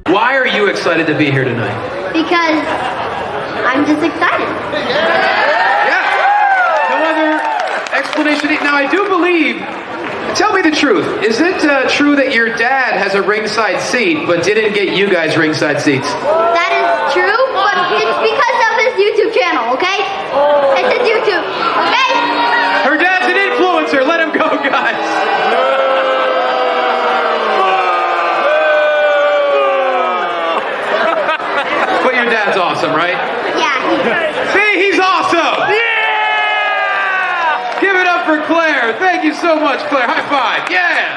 Why are you excited to be here tonight? Because I'm just excited. Yeah. No other explanation. Now, I do believe, tell me the truth, is it true that your dad has a ringside seat but didn't get you guys ringside seats? That is true, but it's because of his YouTube channel, okay? It's his YouTube, okay? Her dad's an influencer. Let him go, guys. But your dad's awesome, right? Yeah. See, he's awesome! Yeah! Give it up for Claire. Thank you so much, Claire. High five. Yeah!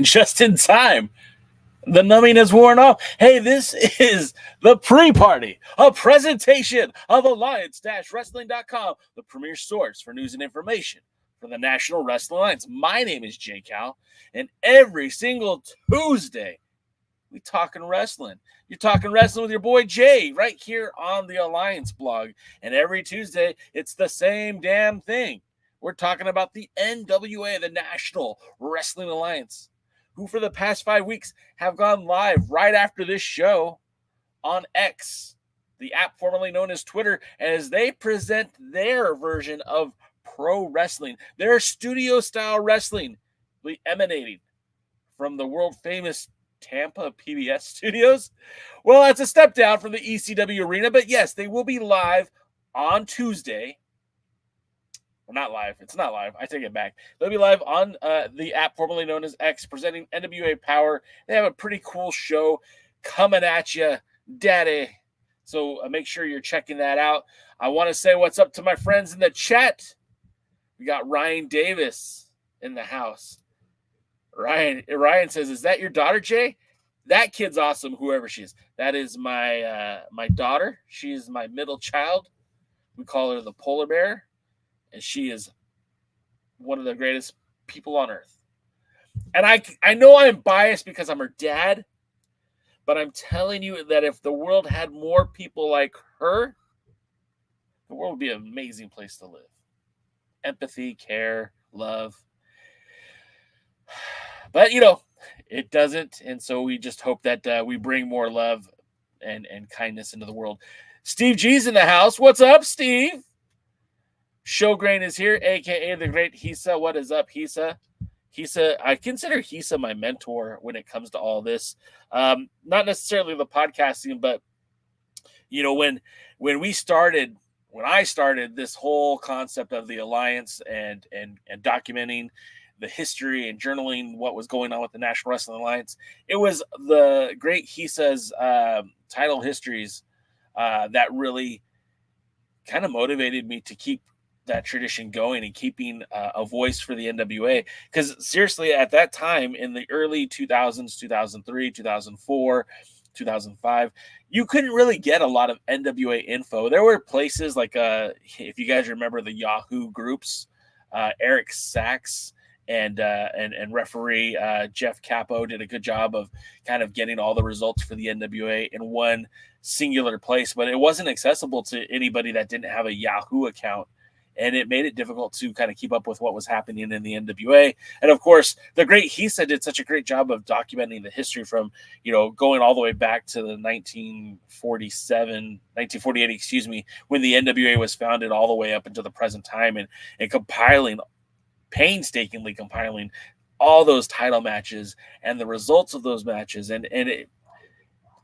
Just in time. The numbing has worn off. Hey, this is the pre-party, a presentation of Alliance-Wrestling.com, the premier source for news and information for the National Wrestling Alliance. My name is J. Cal, and every single Tuesday, we talking wrestling. You're talking wrestling with your boy Jay right here on the Alliance blog. And every Tuesday, it's the same damn thing. We're talking about the NWA, the National Wrestling Alliance, who for the past 5 weeks have gone live right after this show on X, the app formerly known as Twitter, as they present their version of pro wrestling, their studio-style wrestling emanating from the world-famous Tampa PBS studios. Well, that's a step down from the ECW arena, but yes, they will be live on Tuesday. Not live. It's not live. I take it back. They'll be live on the app formerly known as X, presenting NWA Power. They have a pretty cool show coming at you, daddy. So make sure you're checking that out. I want to say what's up to my friends in the chat. We got Ryan Davis in the house. Ryan says, "Is that your daughter, Jay?" That kid's awesome, whoever she is. That is my my daughter. She is my middle child. We call her the polar bear. And she is one of the greatest people on earth. And I know I'm biased because I'm her dad, but I'm telling you that if the world had more people like her, the world would be an amazing place to live. Empathy, care, love. But, it doesn't. And so we just hope that we bring more love and kindness into the world. Steve G's in the house. What's up, Steve? Showgrain is here, a.k.a. the great Hisa. What is up, Hisa? Hisa, I consider Hisa my mentor when it comes to all this. Not necessarily the podcasting, but, when I started this whole concept of the Alliance and documenting the history and journaling what was going on with the National Wrestling Alliance, it was the great Hisa's title histories that really kind of motivated me to keep that tradition going and keeping a voice for the NWA. Because seriously, at that time in the early 2000s, 2003, 2004, 2005, you couldn't really get a lot of NWA info. There were places like, if you guys remember the Yahoo groups, Eric Sachs and referee Jeff Capo did a good job of kind of getting all the results for the NWA in one singular place, but it wasn't accessible to anybody that didn't have a Yahoo account and it made it difficult to kind of keep up with what was happening in the NWA. And of course, the great Hisa did such a great job of documenting the history from, going all the way back to the 1948, excuse me, when the NWA was founded all the way up until the present time, and painstakingly compiling all those title matches and the results of those matches. And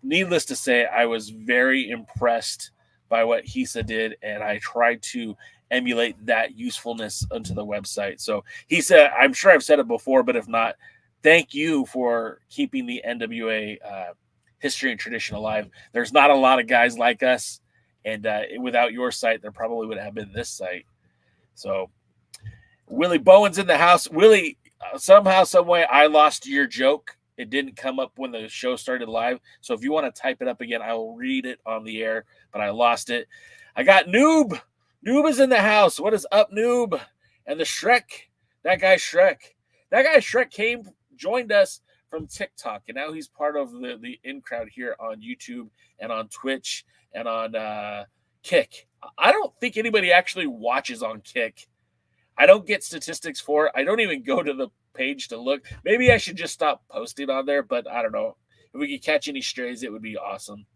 needless to say, I was very impressed by what Hisa did, and I tried to emulate that usefulness onto the website. So Hisa, I'm sure I've said it before, but if not, thank you for keeping the NWA history and tradition alive. There's not a lot of guys like us, and without your site, there probably would have been this site. So Willie Bowen's in the house. Willie, somehow, some way, I lost your joke. It didn't come up when the show started live. So if you want to type it up again, I will read it on the air, but I lost it. I got Noob. Noob is in the house. What is up, Noob? And the Shrek. That guy Shrek. Joined us from TikTok, and now he's part of the in crowd here on YouTube and on Twitch and on Kick. I don't think anybody actually watches on Kick. I don't get statistics for it. I don't even go to the page to look. Maybe I should just stop posting on there, but I don't know. If we could catch any strays, it would be awesome.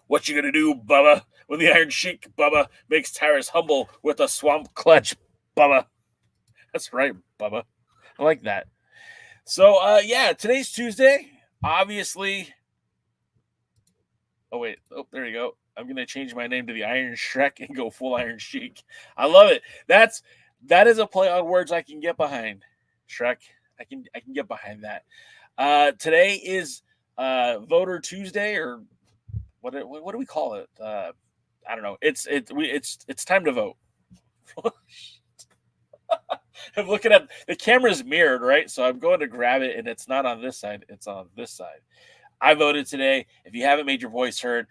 What you gonna do, Bubba, when the Iron Sheik, Bubba, makes Tyrus humble with a swamp clutch, Bubba? That's right, Bubba. I like that. So, today's Tuesday. Obviously. Oh, wait. Oh, there you go. I'm going to change my name to the Iron Shrek and go full Iron Sheik. I love it. That is a play on words I can get behind. Shrek. I can get behind that. Today is Voter Tuesday, or what do we call it? I don't know. It's time to vote. I'm looking at the camera's mirrored, right? So I'm going to grab it, and it's not on this side, it's on this side. I voted today. If you haven't made your voice heard,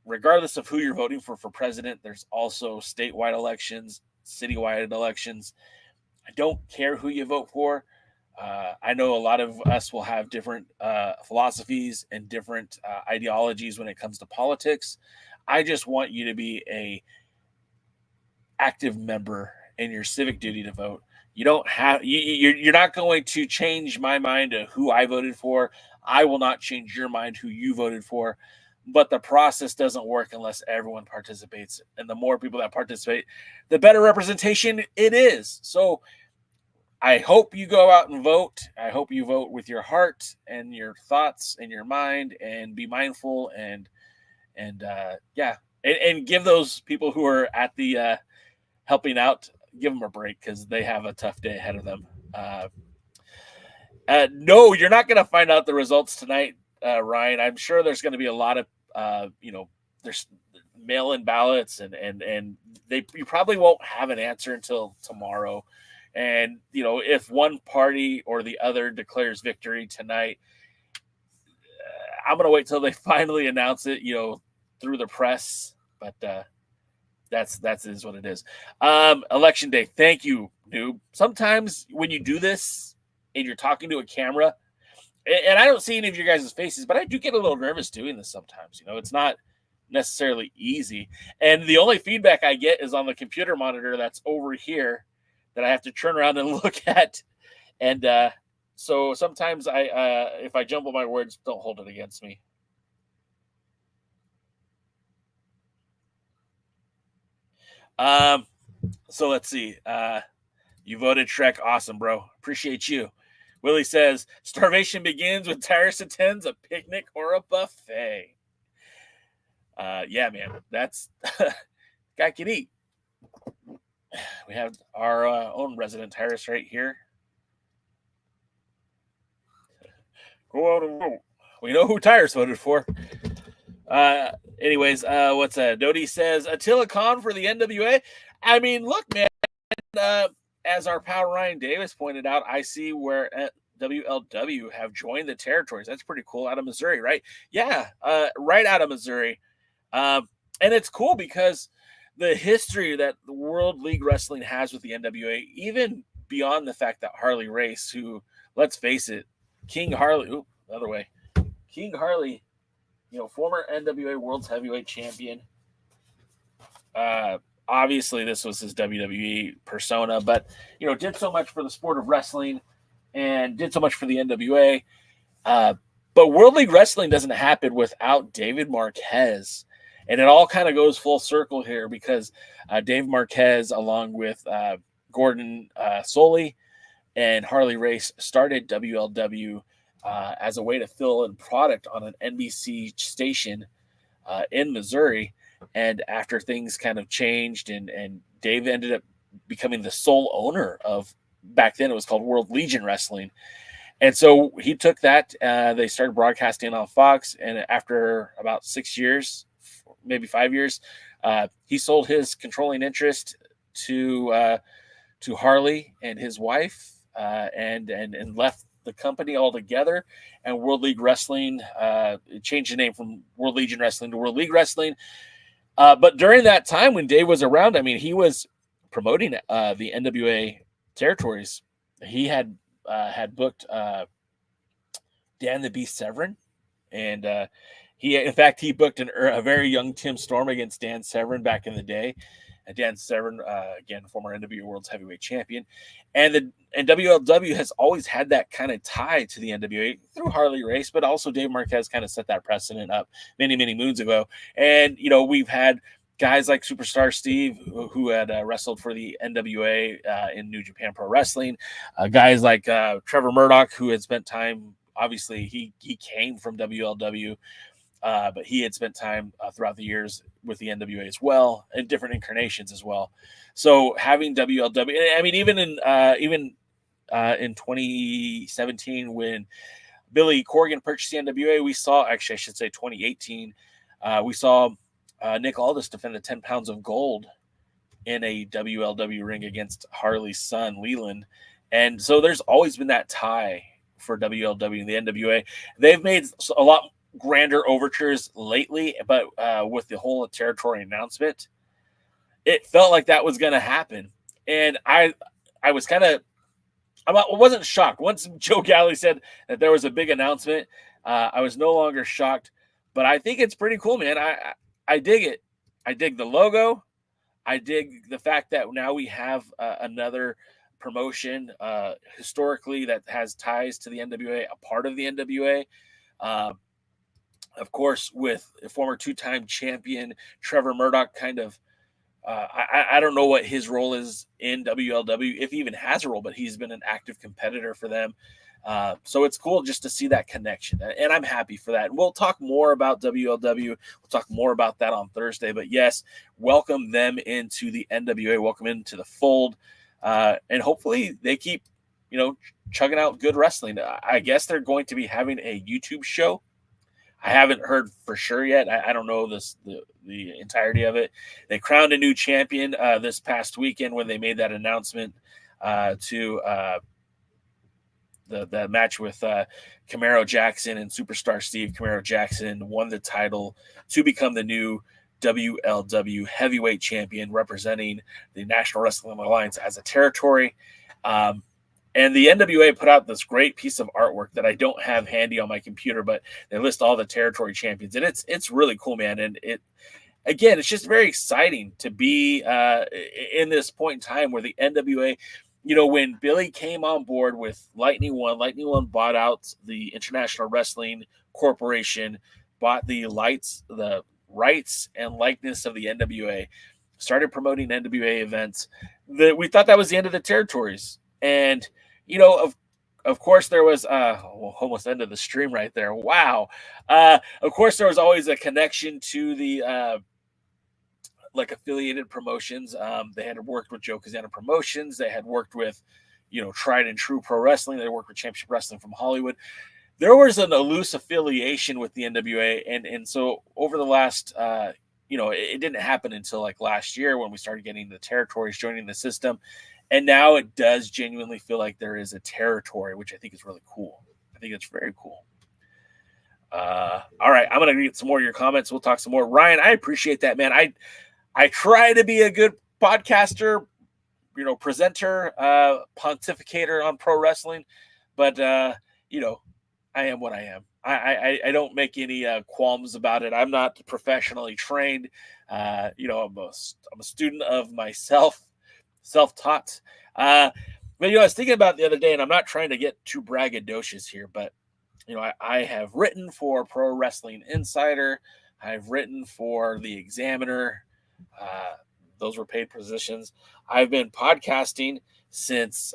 regardless of who you're voting for president, there's also statewide elections, citywide elections. I don't care who you vote for. I know a lot of us will have different philosophies and different ideologies when it comes to politics. I just want you to be a active member in your civic duty to vote. You don't have you're not going to change my mind to who I voted for. I will not change your mind who you voted for. But the process doesn't work unless everyone participates. And the more people that participate, the better representation it is. So I hope you go out and vote. I hope you vote with your heart and your thoughts and your mind, and be mindful and give those people who are at the helping out, give them a break, because they have a tough day ahead of them. No, you're not going to find out the results tonight, Ryan. I'm sure there's going to be a lot of, there's mail-in ballots, and you probably won't have an answer until tomorrow. And, if one party or the other declares victory tonight, I'm going to wait till they finally announce it, through the press. But that is what it is. Election day. Thank you, Noob. Sometimes when you do this and you're talking to a camera, and I don't see any of your guys' faces, but I do get a little nervous doing this sometimes. It's not necessarily easy. And the only feedback I get is on the computer monitor that's over here that I have to turn around and look at. And so sometimes if I jumble my words, don't hold it against me. So let's see. You voted Shrek. Awesome, bro. Appreciate you. Willie says, starvation begins when Tyrus attends a picnic or a buffet. Yeah, man. That's guy can eat. We have our own resident Tyrus right here. Go out and vote. We know who Tyrus voted for. Anyways, what's that? Dodie says, Attila Khan for the NWA. I mean, look, man, as our pal Ryan Davis pointed out, I see where WLW have joined the territories. That's pretty cool, out of Missouri, right? Yeah, right out of Missouri. And it's cool because the history that the World League Wrestling has with the NWA, even beyond the fact that Harley Race, who, let's face it, King Harley, former NWA World's Heavyweight Champion, obviously this was his WWE persona, but, you know, did so much for the sport of wrestling and did so much for the NWA. But World League Wrestling doesn't happen without David Marquez. And it all kind of goes full circle here because Dave Marquez, along with Gordon Soley and Harley Race, started WLW as a way to fill in product on an NBC station in Missouri. And after things kind of changed and Dave ended up becoming the sole owner of, back then it was called World Legion Wrestling. And so he took that, they started broadcasting on Fox, and after about 6 years, maybe 5 years, he sold his controlling interest to Harley and his wife, and left the company altogether. And World League Wrestling changed the name from World Legion Wrestling to World League Wrestling. But during that time when Dave was around, I mean, he was promoting the NWA territories. He had booked Dan the Beast Severin, and he booked a very young Tim Storm against Dan Severin back in the day. And Dan Severin, again, former NWA World's Heavyweight Champion, and WLW has always had that kind of tie to the NWA through Harley Race, but also Dave Marquez kind of set that precedent up many, many moons ago. And you know, we've had guys like Superstar Steve, who had wrestled for the NWA in New Japan Pro Wrestling. Guys like Trevor Murdoch, who had spent time, obviously, he came from WLW, but he had spent time throughout the years with the NWA as well, in different incarnations as well. So having WLW, I mean, even in 2017, when Billy Corgan purchased the NWA, we saw, actually, I should say 2018, we saw Nick Aldis defend the 10 pounds of gold in a WLW ring against Harley's son, Leland. And so there's always been that tie for WLW and the NWA. They've made a lot grander overtures lately, but with the whole territory announcement, it felt like that was going to happen. And I was kind of, I wasn't shocked. Once Joe Galli said that there was a big announcement, I was no longer shocked. But I think it's pretty cool, man. I dig it. I dig the logo. I dig the fact that now we have another promotion historically that has ties to the NWA, a part of the NWA. Of course, with former two-time champion Trevor Murdoch, kind of, I don't know what his role is in WLW, if he even has a role, but he's been an active competitor for them. So it's cool just to see that connection, and I'm happy for that. And we'll talk more about WLW. We'll talk more about that on Thursday. But yes, welcome them into the NWA. Welcome into the fold, and hopefully they keep, chugging out good wrestling. I guess they're going to be having a YouTube show. I haven't heard for sure yet. I don't know the entirety of it. They crowned a new champion this past weekend when they made that announcement to the match with Camaro Jackson and Superstar Steve. Camaro Jackson won the title to become the new WLW heavyweight champion, representing the National Wrestling Alliance as a territory. And the NWA put out this great piece of artwork that I don't have handy on my computer, but they list all the territory champions, and it's really cool, man. And it's just very exciting to be in this point in time where the NWA, when Billy came on board with Lightning One bought out the International Wrestling Corporation, bought the rights and likeness of the NWA, started promoting NWA events. We thought that was the end of the territories. And, of course, there was almost ended the stream right there. Wow. Of course, there was always a connection to the affiliated promotions. They had worked with Joe Kazana Promotions. They had worked with, Tried and True Pro Wrestling. They worked with Championship Wrestling from Hollywood. There was an loose affiliation with the NWA. And so over the last, it didn't happen until last year when we started getting the territories joining the system. And now it does genuinely feel like there is a territory, which I think is really cool. I think it's very cool. All right, I'm going to read some more of your comments. We'll talk some more. Ryan, I appreciate that, man. I try to be a good podcaster, presenter, pontificator on pro wrestling, but, I am what I am. I don't make any qualms about it. I'm not professionally trained. You know, I'm a student of myself, self-taught. But you know, I was thinking about it the other day, and I'm not trying to get too braggadocious here, but you know, I have written for Pro Wrestling Insider. I've written for The Examiner. Those were paid positions. I've been podcasting since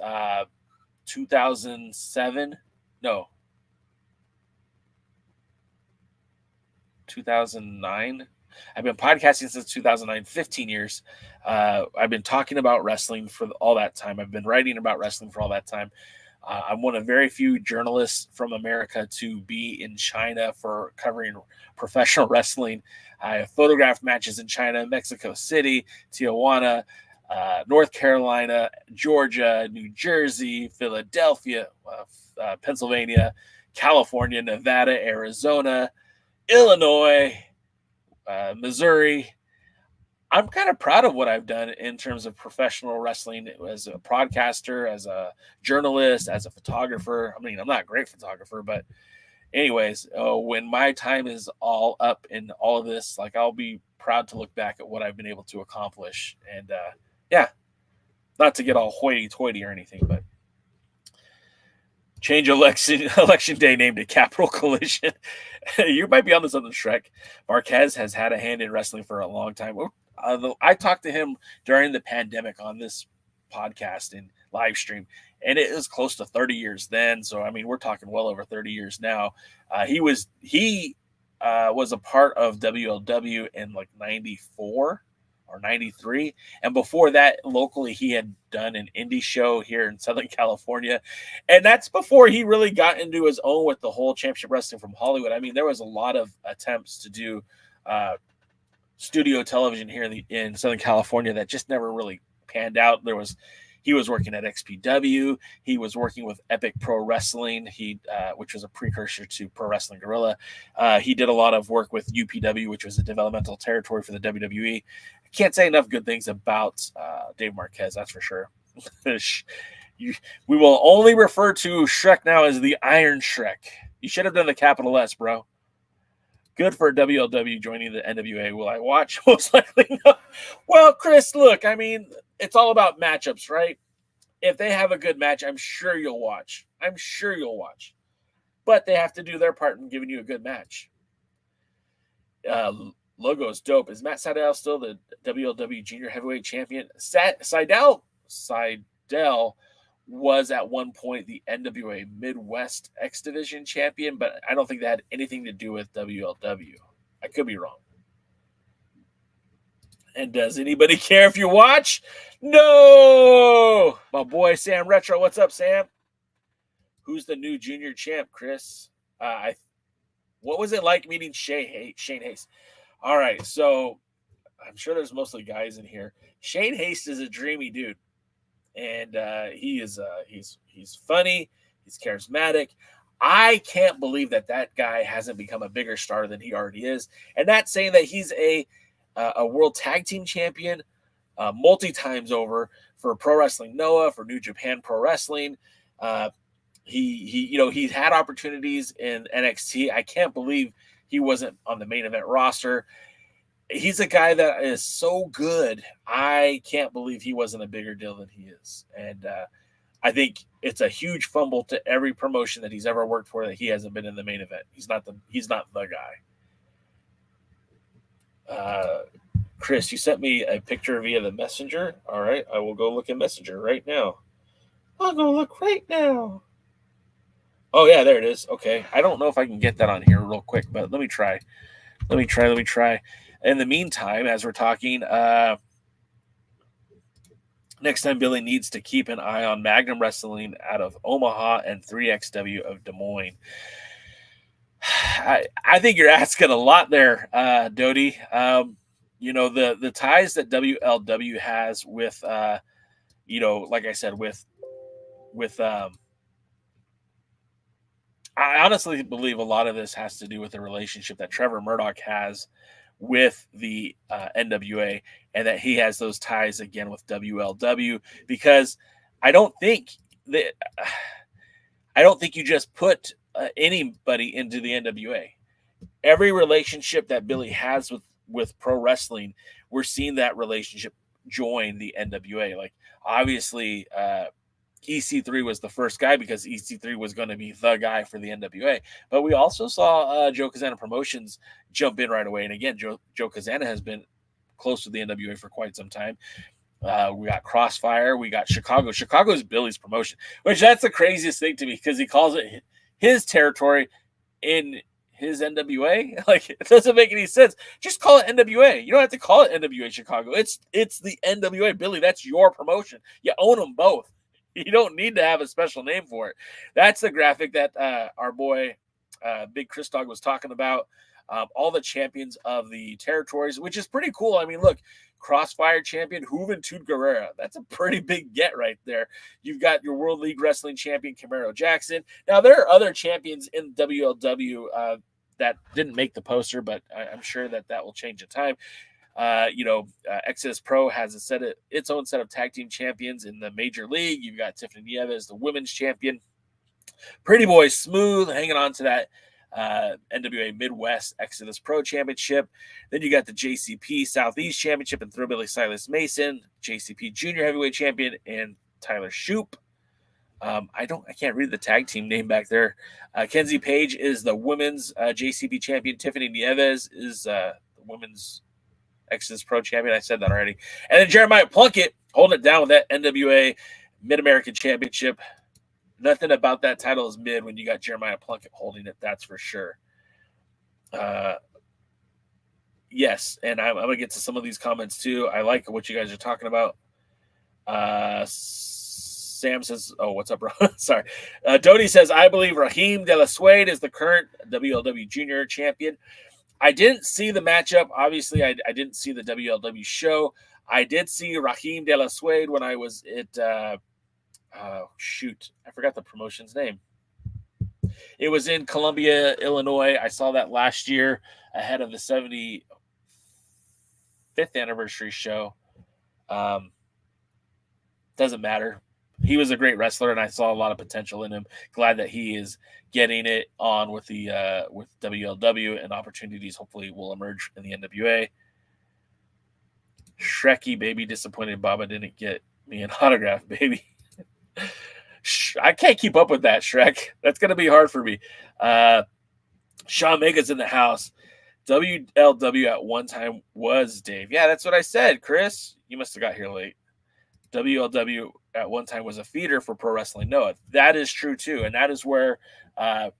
2007. No, 2009. I've been podcasting since 2009, 15 years. I've been talking about wrestling for all that time. I've been writing about wrestling for all that time. I'm one of very few journalists from America to be in China for covering professional wrestling. I have photographed matches in China, Mexico City, Tijuana, North Carolina, Georgia, New Jersey, Philadelphia, Pennsylvania, California, Nevada, Arizona, Illinois, Missouri. I'm kind of proud of what I've done in terms of professional wrestling as a broadcaster, as a journalist, as a photographer. I mean, I'm not a great photographer, but anyways, when my time is all up in all of this, like, I'll be proud to look back at what I've been able to accomplish. And yeah, not to get all hoity-toity or anything, but change election day name to Capital Collision. You might be onto something, Shrek. Marquez has had a hand in wrestling for a long time. I talked to him during the pandemic on this podcast and live stream, and it was close to 30 years then. So, I mean, we're talking well over 30 years now. He was a part of WLW in like 94 or 93. And before that, locally, he had done an indie show here in Southern California. And that's before he really got into his own with the whole championship wrestling from Hollywood. I mean, there was a lot of attempts to do studio television here in Southern California that just never really panned out. He was working at XPW. He was working with Epic Pro Wrestling, which was a precursor to Pro Wrestling Guerrilla. He did a lot of work with UPW, which was a developmental territory for the WWE. I can't say enough good things about Dave Marquez, that's for sure. We will only refer to Shrek now as the Iron Shrek. You should have done the capital S, bro. Good for WLW joining the NWA. Will I watch? Most likely no. Well, Chris, look, I mean, it's all about matchups, right? If they have a good match, I'm sure you'll watch. But they have to do their part in giving you a good match. Logo is dope. Is Matt Sydal still the WLW Junior Heavyweight Champion? Sydal was at one point the NWA Midwest X Division Champion, but I don't think that had anything to do with WLW. I could be wrong. And does anybody care if you watch? No! My boy Sam Retro. What's up, Sam? Who's the new junior champ, Chris? What was it like meeting Shane Haste? All right, so I'm sure there's mostly guys in here. Shane Haste is a dreamy dude. And he's funny. He's charismatic. I can't believe that guy hasn't become a bigger star than he already is. And that's saying that he's a world tag team champion multi-times over for Pro Wrestling Noah, for New Japan Pro Wrestling. He's had opportunities in NXT. I can't believe he wasn't on the main event roster. He's a guy that is so good. I can't believe he wasn't a bigger deal than he is. And I think it's a huge fumble to every promotion that he's ever worked for that he hasn't been in the main event. He's not the guy. Chris, you sent me a picture via the messenger. All right, I will go look at messenger right now. I'll go look right now. Oh yeah, there it is. Okay. I don't know if I can get that on here real quick, but let me try. In the meantime, as we're talking, next time Billy needs to keep an eye on Magnum Wrestling out of Omaha and 3XW of Des Moines. I think you're asking a lot there, Dodie. The ties that WLW has with, like I said, with I honestly believe a lot of this has to do with the relationship that Trevor Murdoch has with the NWA, and that he has those ties again with WLW, because I don't think you just put anybody into the NWA. Every relationship that Billy has with pro wrestling, we're seeing that relationship join the NWA. Like, obviously, EC3 was the first guy because EC3 was going to be the guy for the NWA. But we also saw Joe Kazana Promotions jump in right away. And again, Joe Kazana has been close to the NWA for quite some time. We got Crossfire. We got Chicago. Chicago is Billy's promotion, which that's the craziest thing to me because he calls it his territory in his NWA. Like, it doesn't make any sense. Just call it NWA. You don't have to call it NWA Chicago. It's the NWA. Billy, that's your promotion. You own them both. You don't need to have a special name for it. That's the graphic that our boy Big Chris Dog was talking about. All the champions of the territories, which is pretty cool. I mean, look, Crossfire champion Juventud Guerrera. That's a pretty big get right there. You've got your World League Wrestling champion Camaro Jackson. Now, there are other champions in WLW that didn't make the poster, but I'm sure that will change in time. Exodus Pro has its own set of tag team champions in the major league. You've got Tiffiany Nieves, the women's champion. Pretty Boy Smooth hanging on to that NWA Midwest Exodus Pro Championship. Then you got the JCP Southeast Championship and Thrillbilly Silas Mason, JCP Junior Heavyweight Champion, and Tyler Shoop. I can't read the tag team name back there. Kenzie Page is the women's JCP champion. Tiffiany Nieves is the women's Exodus Pro champion. I said that already. And then Jeremiah Plunkett holding it down with that NWA Mid-American Championship. Nothing about that title is mid when you got Jeremiah Plunkett holding it. That's for sure. Yes, and I'm going to get to some of these comments too. I like what you guys are talking about. Sam says, oh, what's up, bro? Sorry. Dodie says, I believe Raheem De La Suede is the current WLW Junior Champion. I didn't see the matchup. Obviously, I didn't see the WLW show. I did see Raheem De La Suede when I was at I forgot the promotion's name. It was in Columbia, Illinois. I saw that last year ahead of the 75th anniversary show. Doesn't matter. He was a great wrestler, and I saw a lot of potential in him. Glad that he is getting it on with the with WLW, and opportunities hopefully will emerge in the NWA. Shreky, baby, disappointed Baba didn't get me an autograph, baby. I can't keep up with that, Shrek. That's going to be hard for me. Sean Mega's in the house. WLW at one time was Dave. Yeah, that's what I said, Chris. You must have got here late. WLW at one time was a feeder for Pro Wrestling Noah. That is true, too. And that is where, a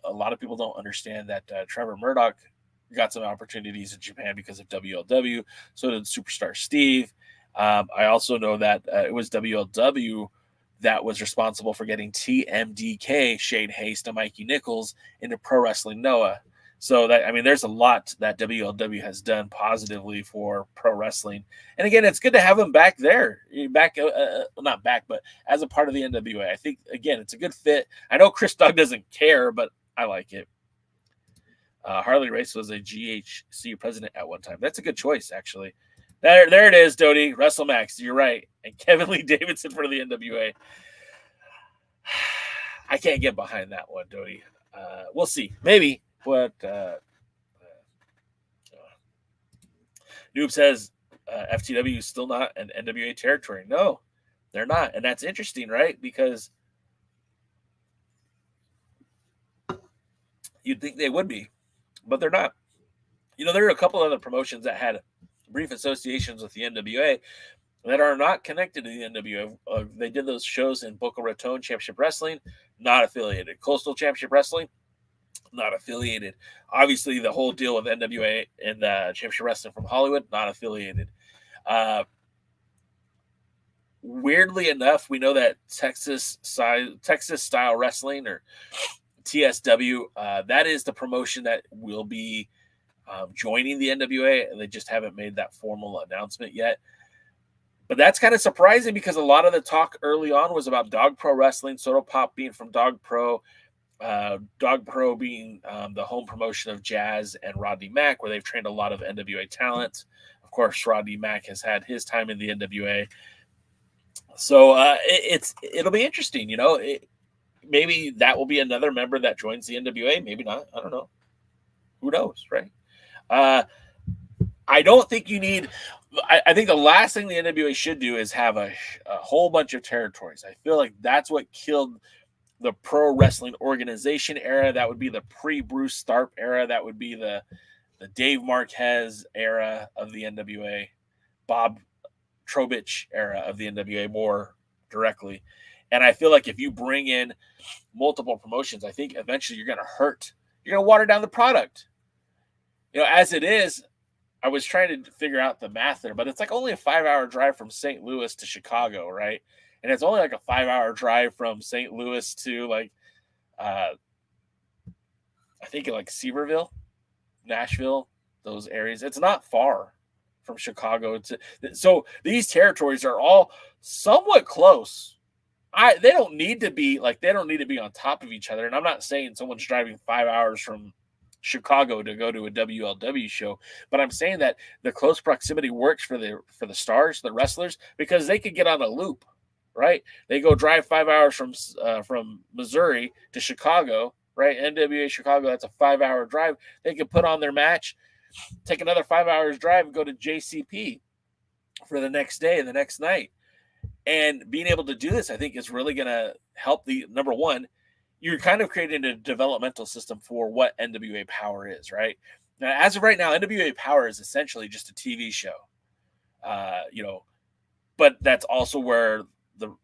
lot of people don't understand that Trevor Murdoch got some opportunities in Japan because of WLW. So did Superstar Steve. I also know that it was WLW that was responsible for getting TMDK, Shane Haste, and Mikey Nichols into Pro Wrestling Noah. So there's a lot that WLW has done positively for pro wrestling. And again, it's good to have them back there, not back, but as a part of the NWA. I think, again, it's a good fit. I know Chris Dog doesn't care, but I like it. Harley Race was a GHC president at one time. That's a good choice, actually. There it is, Dodie. WrestleMax, you're right. And Kevin Lee Davidson for the NWA. I can't get behind that one, Dodie. We'll see. Maybe. But Noob says FTW is still not an NWA territory. No, they're not. And that's interesting, right? Because you'd think they would be, but they're not. There are a couple other promotions that had brief associations with the NWA that are not connected to the NWA. They did those shows in Boca Raton Championship Wrestling, not affiliated. Coastal Championship Wrestling, not affiliated. Obviously, the whole deal with NWA and Championship Wrestling from Hollywood, not affiliated. Weirdly enough, we know that Texas Style Wrestling, or TSW, that is the promotion that will be joining the NWA, and they just haven't made that formal announcement yet. But that's kind of surprising because a lot of the talk early on was about Dog Pro Wrestling, Soto Pop being from Dog Pro, Dog Pro being the home promotion of Jazz and Rodney Mack, where they've trained a lot of NWA talent. Of course, Rodney Mack has had his time in the NWA. So it'll be interesting, maybe that will be another member that joins the NWA. Maybe not. I don't know. Who knows, right? I don't think you need. I think the last thing the NWA should do is have a whole bunch of territories. I feel like that's what killed the pro wrestling organization era. That would be the pre-Bruce Tharp era. That would be the Dave Marquez era of the NWA, Bob Trobich era of the NWA more directly. And I feel like if you bring in multiple promotions, I think eventually you're going to hurt. You're going to water down the product. As it is, I was trying to figure out the math there, but it's like only a 5-hour drive from St. Louis to Chicago, right? And it's only like a 5-hour drive from St. Louis to like, I think like Sevierville, Nashville, those areas. It's not far from Chicago so these territories are all somewhat close. They don't need to be on top of each other. And I'm not saying someone's driving 5 hours from Chicago to go to a WLW show, but I'm saying that the close proximity works for the stars, the wrestlers, because they could get on a loop, right? They go drive 5 hours from Missouri to Chicago, right? NWA Chicago, that's a 5-hour drive. They could put on their match, take another 5 hours drive, and go to JCP for the next day and the next night. And being able to do this, I think, is really going to help the number one. You're kind of creating a developmental system for what NWA Power is, right? Now, as of right now, NWA Power is essentially just a TV show, but that's also where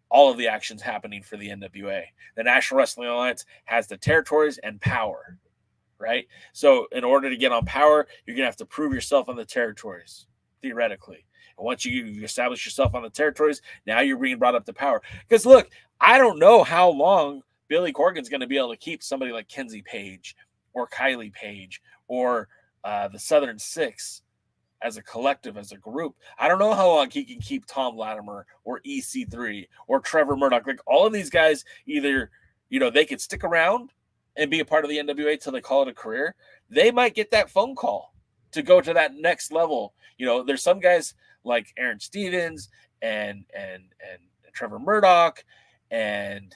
all of the action's happening for the NWA. The National Wrestling Alliance has the territories and Power, right? So in order to get on Power, you're going to have to prove yourself on the territories, theoretically. And once you establish yourself on the territories, now you're being brought up to Power. Because look, I don't know how long Billy Corgan's going to be able to keep somebody like Kenzie Page or Kylie Page or the Southern Six as a collective, as a group. I don't know how long he can keep Tom Latimer or EC3 or Trevor Murdoch. Like all of these guys, either, they could stick around and be a part of the NWA till they call it a career. They might get that phone call to go to that next level. There's some guys like Aaron Stevens and Trevor Murdoch and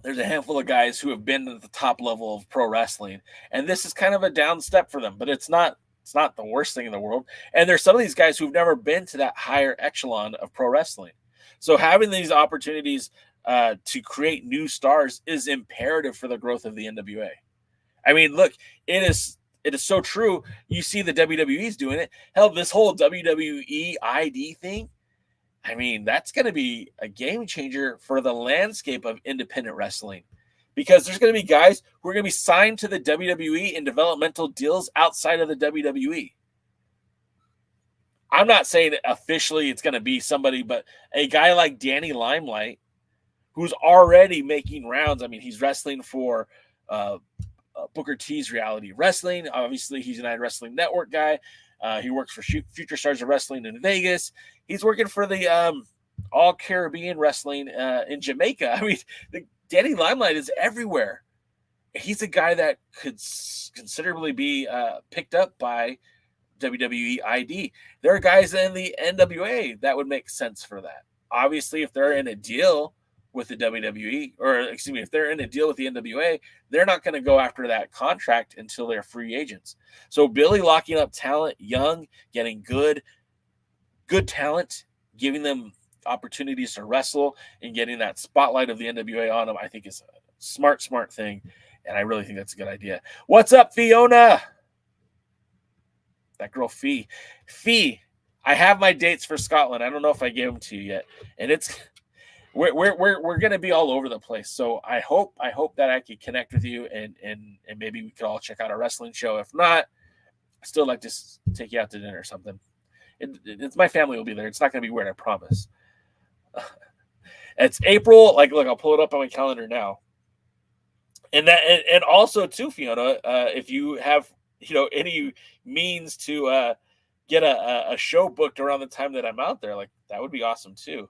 there's a handful of guys who have been at the top level of pro wrestling, and this is kind of a down step for them, but it's not the worst thing in the world. And there's some of these guys who've never been to that higher echelon of pro wrestling. So having these opportunities to create new stars is imperative for the growth of the NWA. I mean, look, it is so true. You see the WWE's doing it. Hell, this whole WWE ID thing, I mean, that's going to be a game changer for the landscape of independent wrestling, because there's going to be guys who are going to be signed to the WWE in developmental deals outside of the WWE. I'm not saying officially it's going to be somebody, but a guy like Danny Limelight, who's already making rounds. I mean, he's wrestling for Booker T's Reality Wrestling. Obviously, he's a United Wrestling Network guy. He works for Future Stars of Wrestling in Vegas. He's working for the All Caribbean Wrestling in Jamaica. I mean, Danny Limelight is everywhere. He's a guy that could considerably be picked up by WWE ID. There are guys in the NWA that would make sense for that. Obviously, if they're in a deal with the WWE, if they're in a deal with the NWA, they're not going to go after that contract until they're free agents. So Billy locking up talent, young, getting good talent, giving them opportunities to wrestle and getting that spotlight of the NWA on them, I think is a smart thing. And I really think that's a good idea. What's up, Fiona? That girl, Fee. I have my dates for Scotland. I don't know if I gave them to you yet. And we're going to be all over the place. So I hope that I can connect with you and maybe we could all check out a wrestling show. If not, I still like to take you out to dinner or something. It's my family will be there. It's not going to be weird, I promise. It's April. Like, look, I'll pull it up on my calendar now. And also too, Fiona, if you have any means to get a show booked around the time that I'm out there, like that would be awesome too.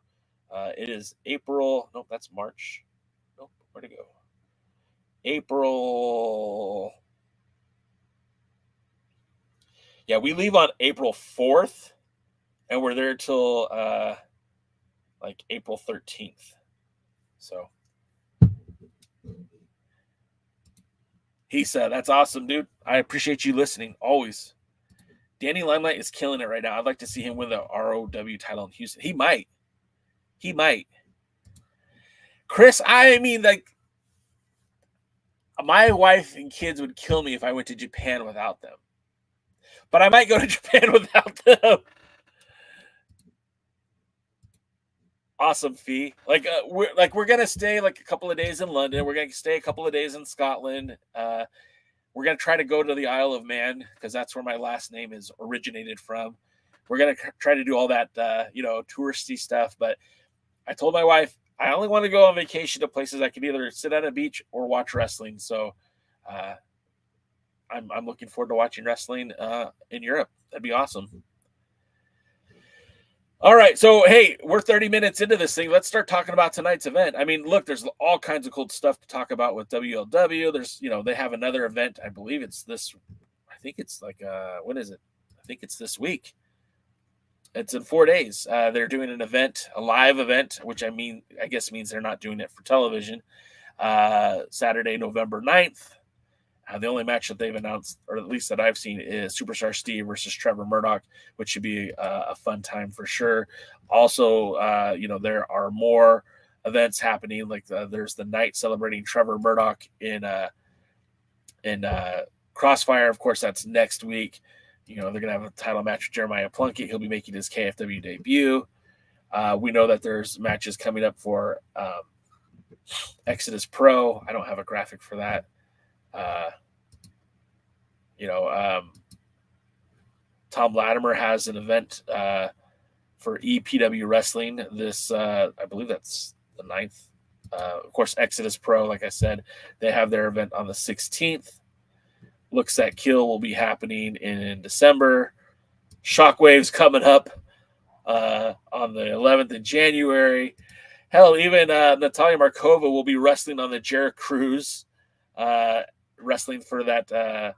It is April. Nope, that's March. Nope, where'd it go? April. Yeah, we leave on April 4th, and we're there till like April 13th. So he said, that's awesome, dude. I appreciate you listening always. Danny Limelight is killing it right now. I'd like to see him win the ROW title in Houston. He might. Chris, I mean, like, my wife and kids would kill me if I went to Japan without them. But I might go to Japan without them. Awesome, Fee. We're gonna stay like a couple of days in London. We're gonna stay a couple of days in Scotland. We're gonna try to go to the Isle of Man because that's where my last name is originated from. We're gonna try to do all that, touristy stuff. But I told my wife I only want to go on vacation to places I can either sit on a beach or watch wrestling. So I'm looking forward to watching wrestling in Europe. That'd be awesome. All right, so hey, we're 30 minutes into this thing. Let's start talking about tonight's event. I mean, look, there's all kinds of cool stuff to talk about with WLW. There's, they have another event. I believe it's this. I think it's like when is it? I think it's this week. It's in 4 days. They're doing an event, a live event, which I guess means they're not doing it for television. Saturday, November 9th. The only match that they've announced, or at least that I've seen, is Superstar Steve versus Trevor Murdoch, which should be a fun time for sure. Also, there are more events happening. Like there's the night celebrating Trevor Murdoch in Crossfire. Of course, that's next week. They're going to have a title match with Jeremiah Plunkett. He'll be making his KFW debut. We know that there's matches coming up for Exodus Pro. I don't have a graphic for that. Tom Latimer has an event for EPW Wrestling this I believe that's the 9th. Of course, Exodus Pro, like I said, they have their event on the 16th. Looks That Kill will be happening in December. Shockwave's coming up on the 11th of January. Hell, even Natalia Markova will be wrestling on the Jarrett Cruise, wrestling for that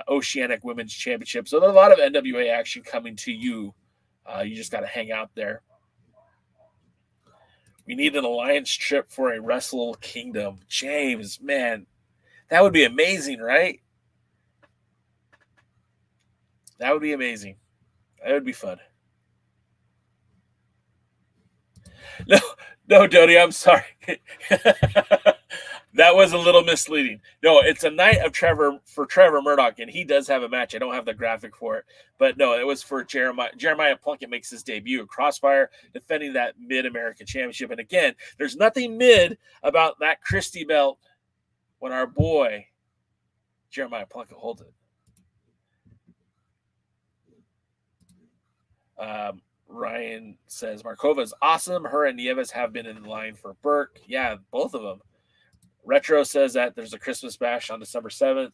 Oceanic Women's Championship. So there's a lot of NWA action coming to you. You just got to hang out there. We need an alliance trip for a Wrestle Kingdom. James, man, that would be amazing, right? That would be amazing. That would be fun. No, Dodie, I'm sorry. That was a little misleading. No, it's a night of Trevor Murdoch, and he does have a match. I don't have the graphic for it, but no, it was for Jeremiah. Jeremiah Plunkett makes his debut at Crossfire, defending that Mid-America Championship. And again, there's nothing mid about that Christie belt when our boy Jeremiah Plunkett holds it. Ryan says Markova is awesome. Her and Nieves have been in line for Burke. Yeah, both of them. Retro says that there's a Christmas bash on December 7th.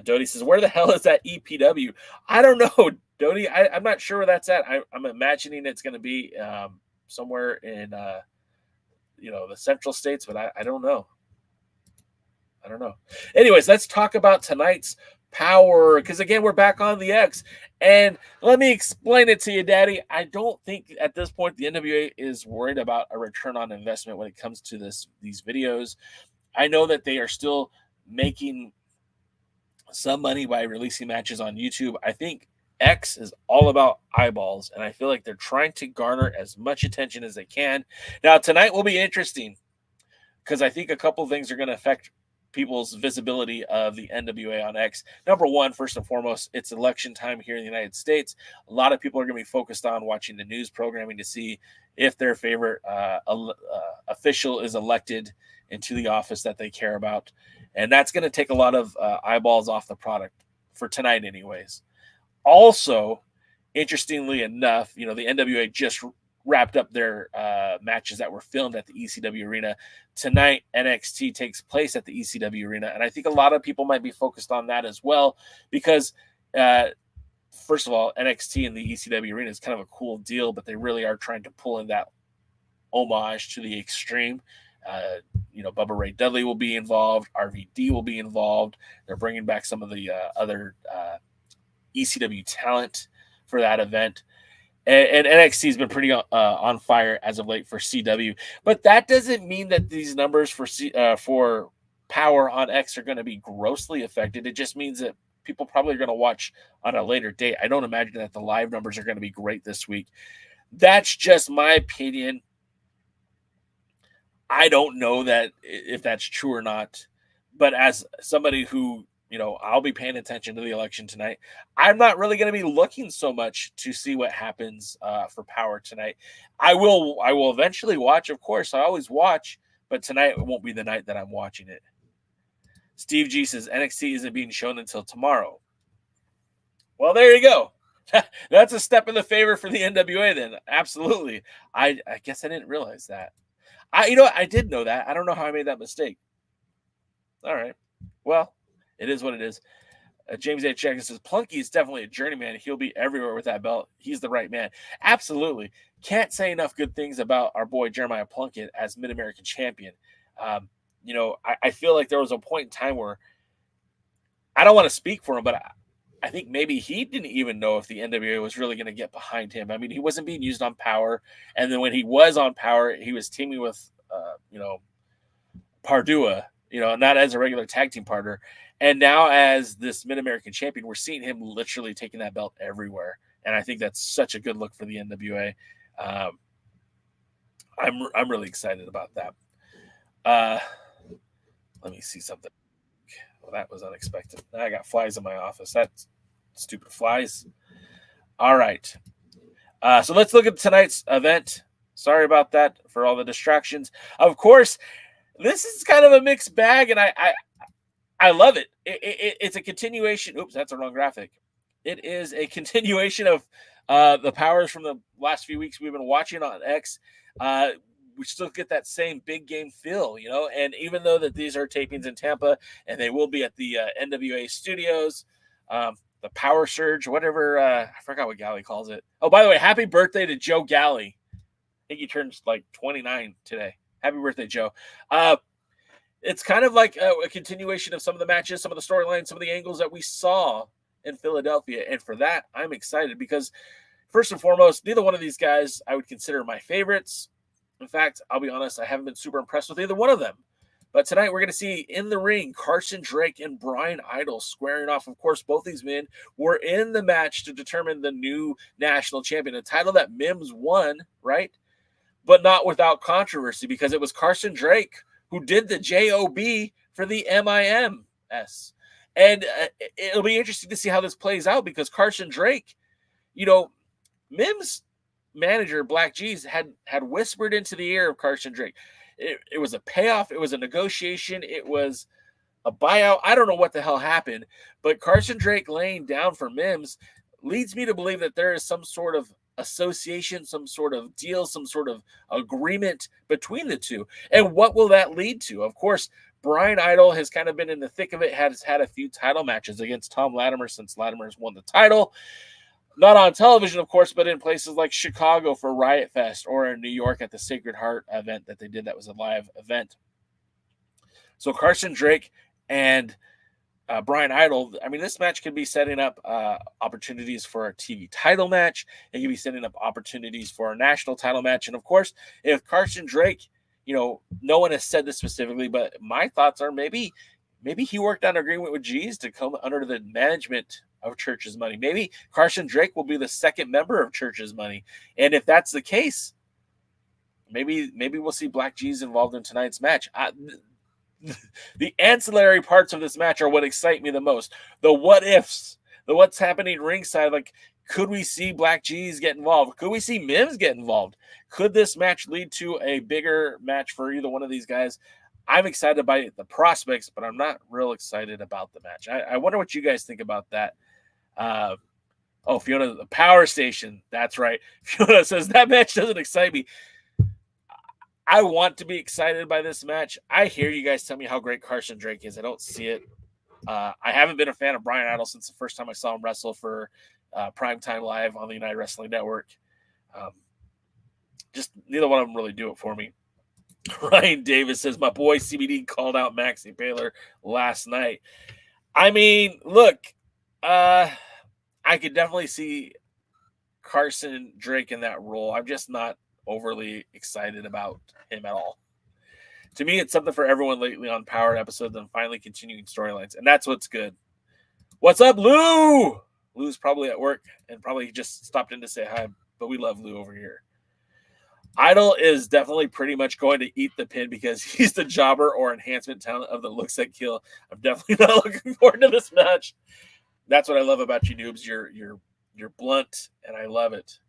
Dodie says, where the hell is that EPW? I don't know, Dodie. I'm not sure where that's at. I'm imagining it's going to be somewhere in the central states, but I don't know. I don't know. Anyways, let's talk about tonight's POWERRR, because again, we're back on the X. And let me explain it to you, Daddy. I don't think at this point the NWA is worried about a return on investment when it comes to these videos. I know that they are still making some money by releasing matches on YouTube. I think X is all about eyeballs, and I feel like they're trying to garner as much attention as they can. Now, tonight will be interesting because I think a couple of things are going to affect people's visibility of the NWA on X. Number one, first and foremost, it's election time here in the United States. A lot of people are going to be focused on watching the news programming to see if their favorite official is elected into the office that they care about. And that's going to take a lot of eyeballs off the product for tonight anyways. Also, interestingly enough, the NWA just wrapped up their matches that were filmed at the ECW Arena. Tonight, NXT takes place at the ECW Arena, and I think a lot of people might be focused on that as well because, first of all, NXT in the ECW Arena is kind of a cool deal, but they really are trying to pull in that homage to the extreme. Bubba Ray Dudley will be involved. RVD will be involved. They're bringing back some of the other ECW talent for that event. And NXT has been pretty on fire as of late for CW. But that doesn't mean that these numbers for Power on X are going to be grossly affected. It just means that people probably are going to watch on a later date. I don't imagine that the live numbers are going to be great this week. That's just my opinion. I don't know that if that's true or not. But as somebody who, I'll be paying attention to the election tonight, I'm not really going to be looking so much to see what happens for Power tonight. I will eventually watch, of course. I always watch, but tonight won't be the night that I'm watching it. Steve G says NXT isn't being shown until tomorrow. Well, there you go. That's a step in the favor for the NWA then. Absolutely. I guess I didn't realize that. I did know that. I don't know how I made that mistake. All right. Well, it is what it is. James H. Jackson says, Plunky is definitely a journeyman. He'll be everywhere with that belt. He's the right man. Absolutely. Can't say enough good things about our boy Jeremiah Plunkett as Mid-American champion. I feel like there was a point in time where I don't want to speak for him, but I think maybe he didn't even know if the NWA was really going to get behind him. I mean, he wasn't being used on Power. And then when he was on Power, he was teaming with, Pardua, not as a regular tag team partner. And now as this Mid-American champion, we're seeing him literally taking that belt everywhere. And I think that's such a good look for the NWA. I'm really excited about that. Let me see something. Well, that was unexpected. Now I got flies in my office. That's stupid flies. All right. So let's look at tonight's event. Sorry about that for all the distractions. Of course, this is kind of a mixed bag, and I love it. It's a continuation. Oops, that's a wrong graphic. It is a continuation of the powers from the last few weeks we've been watching on X. We still get that same big game feel, and even though that these are tapings in Tampa and they will be at the NWA studios, the Power Surge, whatever, I forgot what Galley calls it. Oh, by the way, happy birthday to Joe Galley. I think he turns like 29 today. Happy birthday, Joe. It's kind of like a continuation of some of the matches, some of the storylines, some of the angles that we saw in Philadelphia. And for that, I'm excited because first and foremost, neither one of these guys I would consider my favorites. In fact, I'll be honest, I haven't been super impressed with either one of them. But tonight we're going to see in the ring Carson Drake and Bryan Idol squaring off. Of course, both these men were in the match to determine the new national champion, a title that Mims won, right? But not without controversy because it was Carson Drake who did the JOB for the MIMS. And it'll be interesting to see how this plays out because Carson Drake, Mims manager Black Jeez had whispered into the ear of Carson Drake. It was a payoff. It was a negotiation. It was a buyout. I don't know what the hell happened, but Carson Drake laying down for Mims leads me to believe that there is some sort of association, some sort of deal, some sort of agreement between the two. And what will that lead to? Of course, Bryan Idol has kind of been in the thick of it, has had a few title matches against Tom Latimer since Latimer's won the title. Not on television, of course, but in places like Chicago for Riot Fest or in New York at the Sacred Heart event that they did. That was a live event. So Carson Drake and Bryan Idol, I mean, this match could be setting up opportunities for a TV title match. It could be setting up opportunities for a national title match. And of course, if Carson Drake, no one has said this specifically, but my thoughts are maybe he worked out an agreement with Jeez to come under the management of Church's Money. Maybe Carson Drake will be the second member of Church's Money. And if that's the case, maybe we'll see Black Jeez involved in tonight's match. The ancillary parts of this match are what excite me the most. The what ifs, the what's happening ringside. Like, could we see Black Jeez get involved? Could we see Mims get involved? Could this match lead to a bigger match for either one of these guys? I'm excited by the prospects, but I'm not real excited about the match. I wonder what you guys think about that. Fiona, the Power Station. That's right. Fiona says that match doesn't excite me. I want to be excited by this match. I hear you guys tell me how great Carson Drake is. I don't see it. I haven't been a fan of Bryan Idol since the first time I saw him wrestle for Primetime Live on the United Wrestling Network. Just neither one of them really do it for me. Ryan Davis says, my boy CBD called out Maxie Baylor last night. I mean, look, I could definitely see Carson Drake in that role. I'm just not overly excited about him at all. To me, it's something for everyone lately on Power episodes and finally continuing storylines, and that's what's good. What's up, Lou? Lou's probably at work and probably just stopped in to say hi, but we love Lou over here. Idol is definitely pretty much going to eat the pin because he's the jobber or enhancement talent of the looks that kill. I'm definitely not looking forward to this match. That's what I love about you, Noobs. You're blunt, and I love it.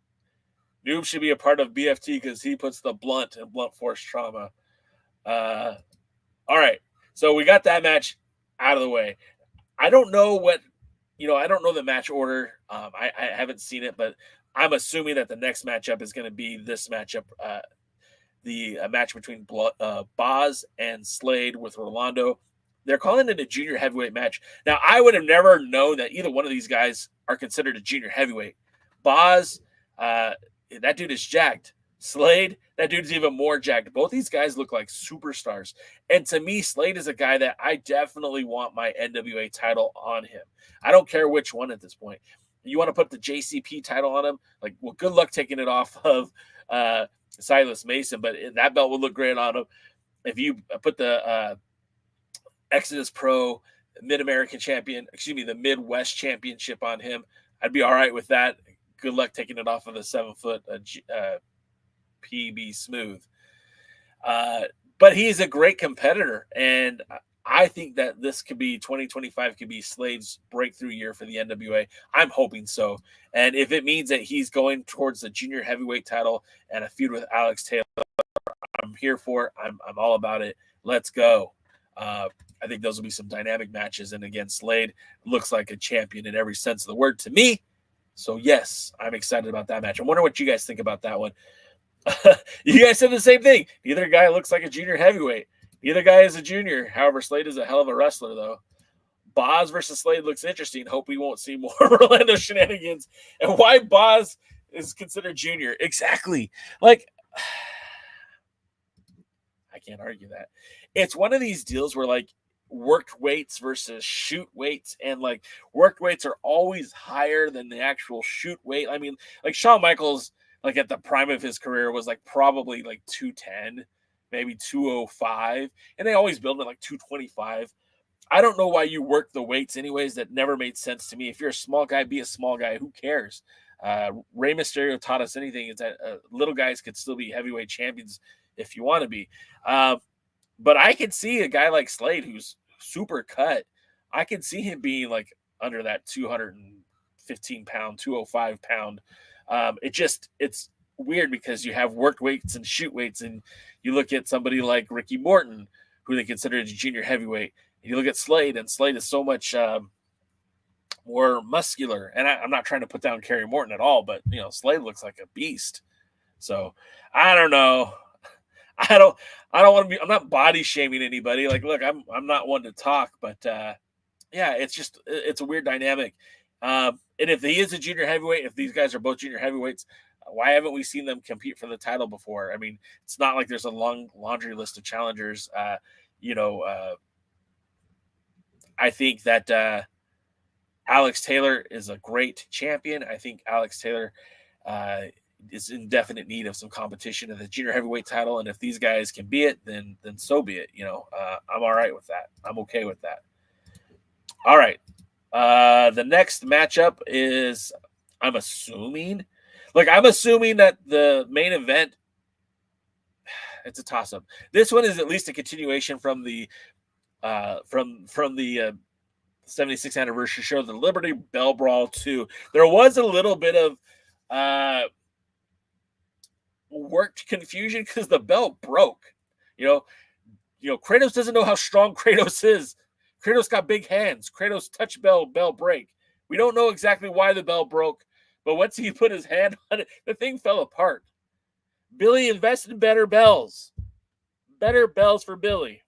Noob should be a part of BFT because he puts the blunt and blunt force trauma. All right, so we got that match out of the way. I don't know I don't know the match order. I haven't seen it, but I'm assuming that the next matchup is going to be this matchup, the match between Boz and Slade with Rolando. They're calling it a junior heavyweight match. Now, I would have never known that either one of these guys are considered a junior heavyweight. Boz, that dude is jacked. Slade, that dude's even more jacked. Both these guys look like superstars. And to me, Slade is a guy that I definitely want my NWA title on him. I don't care which one at this point. You want to put the JCP title on him? Like, well, good luck taking it off of Silas Mason, but that belt would look great on him. If you put the Exodus Pro Mid-American Champion, the Midwest Championship on him, I'd be all right with that. Good luck taking it off of the 7-foot PB Smooth. But he's a great competitor, and I think that this could be 2025 could be Slade's breakthrough year for the NWA. I'm hoping so. And if it means that he's going towards the junior heavyweight title and a feud with Alex Taylor, I'm here for it. I'm all about it. Let's go. I think those will be some dynamic matches. And again, Slade looks like a champion in every sense of the word to me. So yes, I'm excited about that match. I wonder what you guys think about that one. You guys said the same thing. Neither guy looks like a junior heavyweight. Neither guy is a junior. However, Slade is a hell of a wrestler, though. Boz versus Slade looks interesting. Hope we won't see more Orlando shenanigans. And why Boz is considered junior. Exactly. Like, I can't argue that. It's one of these deals where, like, worked weights versus shoot weights, and, like, worked weights are always higher than the actual shoot weight. I mean, like, Shawn Michaels, like, at the prime of his career was, like, probably, like, 210. Maybe 205, and they always build it like 225. I don't know why you work the weights anyways. That never made sense to me. If you're a small guy, be a small guy. Who cares? Rey Mysterio taught us anything is that little guys could still be heavyweight champions if you want to be. But I could see a guy like Slade who's super cut. I could see him being like under that 215 pound, 205 pound. It's weird because you have worked weights and shoot weights, and you look at somebody like Ricky Morton, who they consider a junior heavyweight, and you look at Slade, and Slade is so much more muscular. And I'm not trying to put down Kerry Morton at all, but Slade looks like a beast. So I don't know. I don't want to be. I'm not body shaming anybody. Like, look, I'm not one to talk, but yeah, it's a weird dynamic. And if he is a junior heavyweight, if these guys are both junior heavyweights, why haven't we seen them compete for the title before? I mean, it's not like there's a long laundry list of challengers. I think that Alex Taylor is a great champion. I think Alex Taylor is in definite need of some competition in the junior heavyweight title. And if these guys can be it, then so be it. I'm all right with that. I'm okay with that. All right. The next matchup is, I'm assuming that the main event, it's a toss-up. This one is at least a continuation from the 76th anniversary show, the Liberty Bell Brawl 2. There was a little bit of worked confusion because the bell broke. Kratos doesn't know how strong Kratos is. Kratos got big hands. Kratos touch bell break. We don't know exactly why the bell broke, but once he put his hand on it, the thing fell apart. Billy invested in better bells. Better bells for Billy.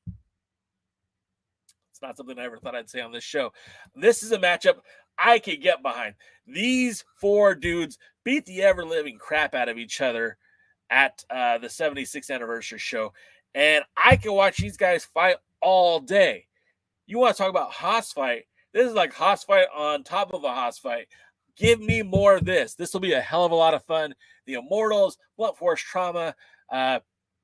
It's not something I ever thought I'd say on this show. This is a matchup I could get behind. These four dudes beat the ever-living crap out of each other at the 76th anniversary show, and I can watch these guys fight all day. You want to talk about Haas fight? This is like Haas fight on top of a Haas fight. Give me more of this. This will be a hell of a lot of fun. The Immortals, Blunt Force Trauma.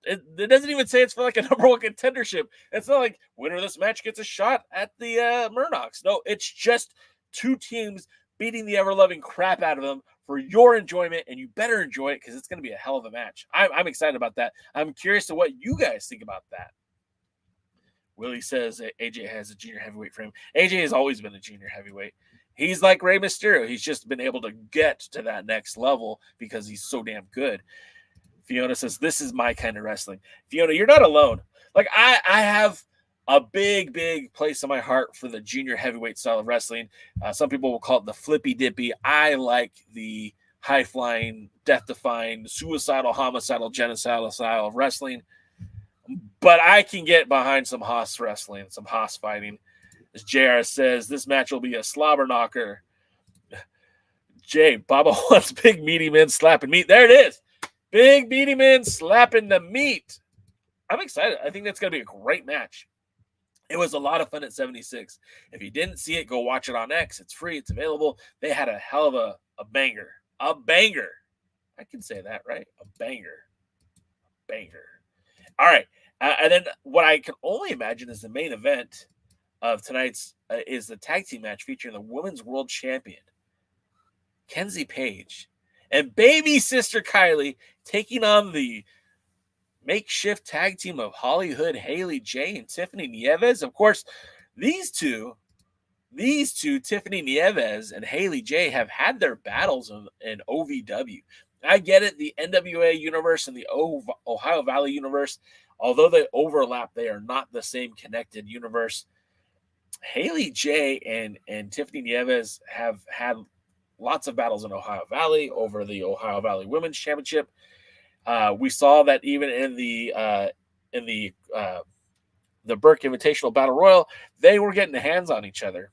It doesn't even say it's for like a number one contendership. It's not like winner of this match gets a shot at the Murdochs. No, it's just two teams beating the ever-loving crap out of them for your enjoyment, and you better enjoy it because it's going to be a hell of a match. I'm excited about that. I'm curious to what you guys think about that. Willie says that AJ has a junior heavyweight for him. AJ has always been a junior heavyweight. He's like Rey Mysterio. He's just been able to get to that next level because he's so damn good. Fiona says, this is my kind of wrestling. Fiona, you're not alone. Like, I have a big, big place in my heart for the junior heavyweight style of wrestling. Some people will call it the flippy dippy. I like the high-flying, death-defying, suicidal, homicidal, genocidal style of wrestling. But I can get behind some Haas wrestling, some Haas fighting. As JR says, this match will be a slobber knocker. Jay, Baba wants big meaty men slapping meat. There it is. Big meaty men slapping the meat. I'm excited. I think that's going to be a great match. It was a lot of fun at 76. If you didn't see it, go watch it on X. It's free. It's available. They had a hell of a banger. A banger. I can say that, right? A banger. Banger. All right. And then what I can only imagine is the main event of tonight's is the tag team match featuring the Women's World Champion, Kenzie Page, and baby sister Kylie taking on the makeshift tag team of Hollyhood, Haley J, and Tiffiany Nieves. Of course, these two, Tiffiany Nieves and Haley J, have had their battles in OVW. I get it, the NWA universe and the Ohio Valley universe, although they overlap, they are not the same connected universe. Haley J and Tiffiany Nieves have had lots of battles in Ohio Valley over the Ohio Valley Women's Championship. We saw that even in the Burke Invitational Battle Royal, they were getting the hands on each other.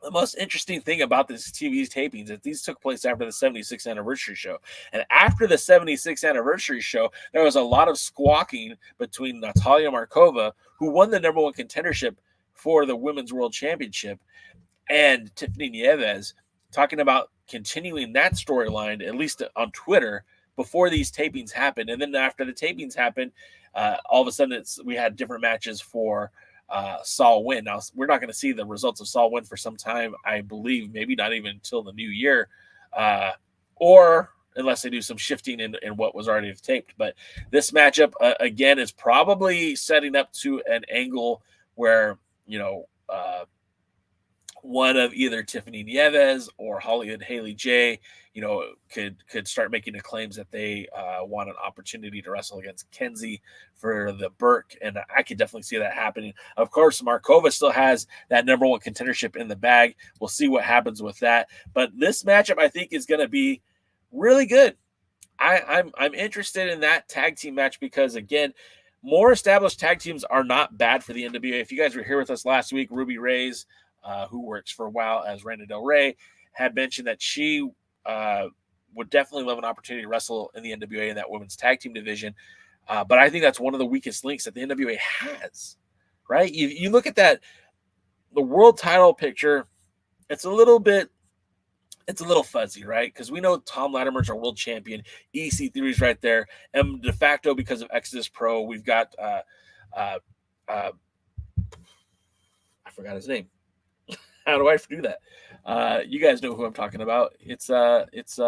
The most interesting thing about this TV tapings is that these took place after the 76th anniversary show. And after the 76th anniversary show, there was a lot of squawking between Natalia Markova, who won the number one contendership for the Women's World Championship, and Tiffiany Nieves, talking about continuing that storyline, at least on Twitter, before these tapings happened. And then after the tapings happened, all of a sudden we had different matches for Saul Win. Now, we're not going to see the results of Saul Win for some time, I believe, maybe not even until the new year, or unless they do some shifting in what was already taped. But this matchup, again, is probably setting up to an angle where, one of either Tiffiany Nieves or Hollywood Haley J, could start making the claims that they want an opportunity to wrestle against Kenzie for the Burke, and I could definitely see that happening. Of course, Markova still has that number one contendership in the bag. We'll see what happens with that. But this matchup, I think, is going to be really good. I'm interested in that tag team match because, again, more established tag teams are not bad for the NWA. If you guys were here with us last week, Ruby Reyes, who works for WOW as Randa Del Rey, had mentioned that she would definitely love an opportunity to wrestle in the NWA in that women's tag team division. But I think that's one of the weakest links that the NWA has, right? You look at that, the world title picture, it's a little fuzzy, right? Because we know Tom Latimer's our world champion. EC3's right there. And de facto, because of Exodus Pro, we've got, I forgot his name. How do I do that? You guys know who I'm talking about. It's this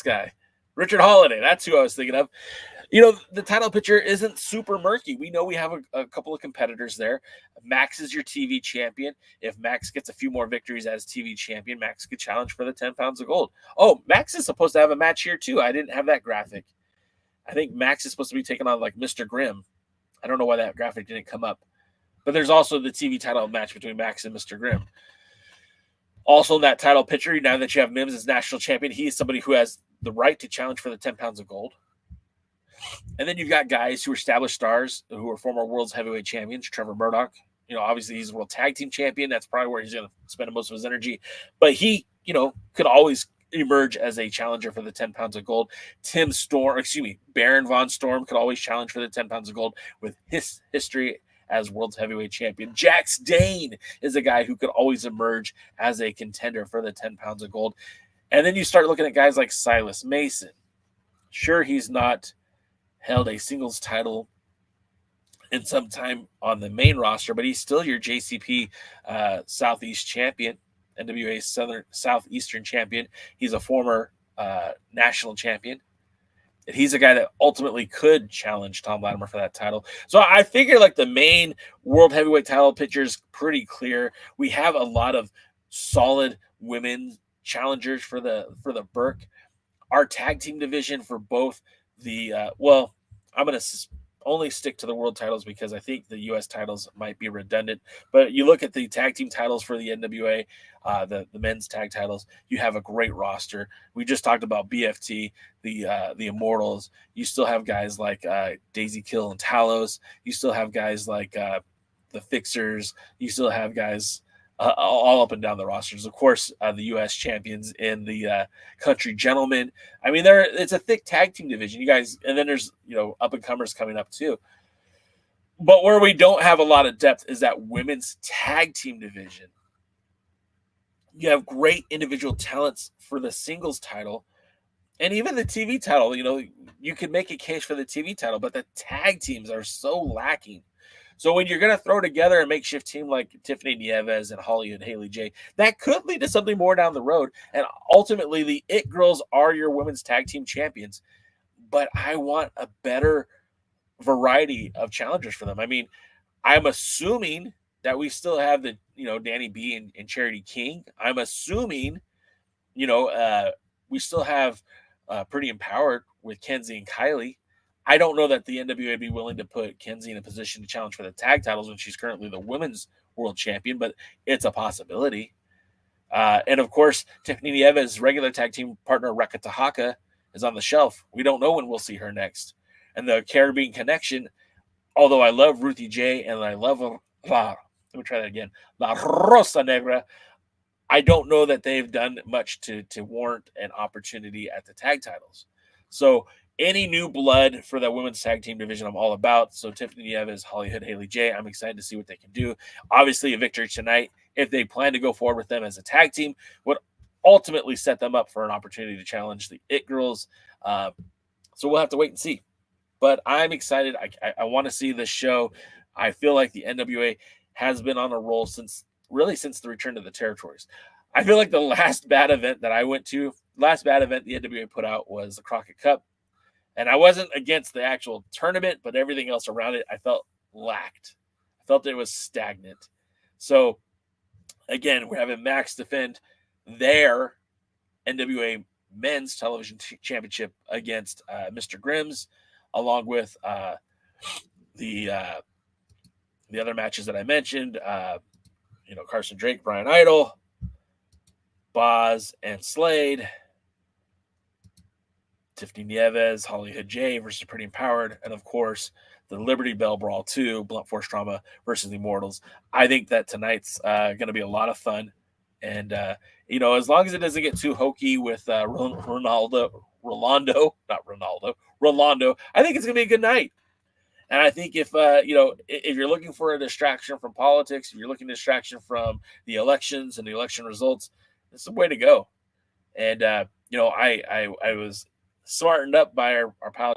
guy, Richard Holiday. That's who I was thinking of. The title picture isn't super murky. We know we have a couple of competitors there. Max is your TV champion. If Max gets a few more victories as TV champion, Max could challenge for the 10 pounds of gold. Oh, Max is supposed to have a match here too. I didn't have that graphic. I think Max is supposed to be taking on like Mr. Grimm. I don't know why that graphic didn't come up. But there's also the TV title match between Max and Mr. Grimm. Also in that title picture, now that you have Mims as national champion, he is somebody who has the right to challenge for the 10 pounds of gold. And then you've got guys who are established stars, who are former world's heavyweight champions. Trevor Murdoch, obviously he's a world tag team champion. That's probably where he's going to spend most of his energy. But he, could always emerge as a challenger for the 10 pounds of gold. Baron Von Storm could always challenge for the 10 pounds of gold with his history as world heavyweight champion. Jax Dane is a guy who could always emerge as a contender for the 10 pounds of gold. And then you start looking at guys like Silas Mason. Sure, he's not held a singles title in some time on the main roster, but he's still your JCP Southeast champion, NWA Southeastern champion. He's a former national champion. And he's a guy that ultimately could challenge Tom Latimer for that title. So I figure like the main world heavyweight title picture is pretty clear. We have a lot of solid women challengers for the Burke. Our tag team division for both the I'm going to only stick to the world titles because I think the U.S. titles might be redundant. But you look at the tag team titles for the NWA, the men's tag titles, you have a great roster. We just talked about BFT, the Immortals. You still have guys like Daisy Kill and Talos. You still have guys like the Fixers. You still have guys all up and down the rosters. Of course, the U.S. champions in the Country Gentlemen. I mean, it's a thick tag team division, you guys. And then there's up and comers coming up too. But where we don't have a lot of depth is that women's tag team division. You have great individual talents for the singles title, and even the TV title. You can make a case for the TV title, but the tag teams are so lacking. So when you're going to throw together a makeshift team like Tiffiany Nieves and Hollyhood Haley J, that could lead to something more down the road. And ultimately, the It Girls are your women's tag team champions. But I want a better variety of challengers for them. I mean, I'm assuming that we still have the, Danny B and Charity King. I'm assuming, we still have Pretty Empowered with Kenzie and Kylie. I don't know that the NWA would be willing to put Kenzie in a position to challenge for the tag titles when she's currently the women's world champion, but it's a possibility. And of course, Tiffiany Nieves' regular tag team partner, Reka Tahaka, is on the shelf. We don't know when we'll see her next. And the Caribbean Connection, although I love Ruthie J and I love let me try that again, La Rosa Negra, I don't know that they've done much to warrant an opportunity at the tag titles. So any new blood for the women's tag team division, I'm all about. So Tiffiany Nieves, Hollyhood, Haley J, I'm excited to see what they can do. Obviously, a victory tonight, if they plan to go forward with them as a tag team, would ultimately set them up for an opportunity to challenge the It Girls. So we'll have to wait and see. But I'm excited. I want to see this show. I feel like the NWA has been on a roll since the return to the territories. I feel like the last bad event the NWA put out was the Crockett Cup. And I wasn't against the actual tournament, but everything else around it I felt lacked. I felt it was stagnant. So, again, we're having Max defend their NWA Men's Television Championship against Mr. Grimm's, along with the other matches that I mentioned. Carson Drake, Bryan Idol, Boz, and Slade. Tiffiany Nieves, Hollyhood J versus Pretty Empowered, and of course the Liberty Bell Brawl 2, Blunt Force Trauma versus the Immortals. I think that tonight's going to be a lot of fun, and as long as it doesn't get too hokey with Rolando, I think it's going to be a good night. And I think if you're looking for a distraction from politics, if you're looking for a distraction from the elections and the election results, it's the way to go. And I was smartened up by our pal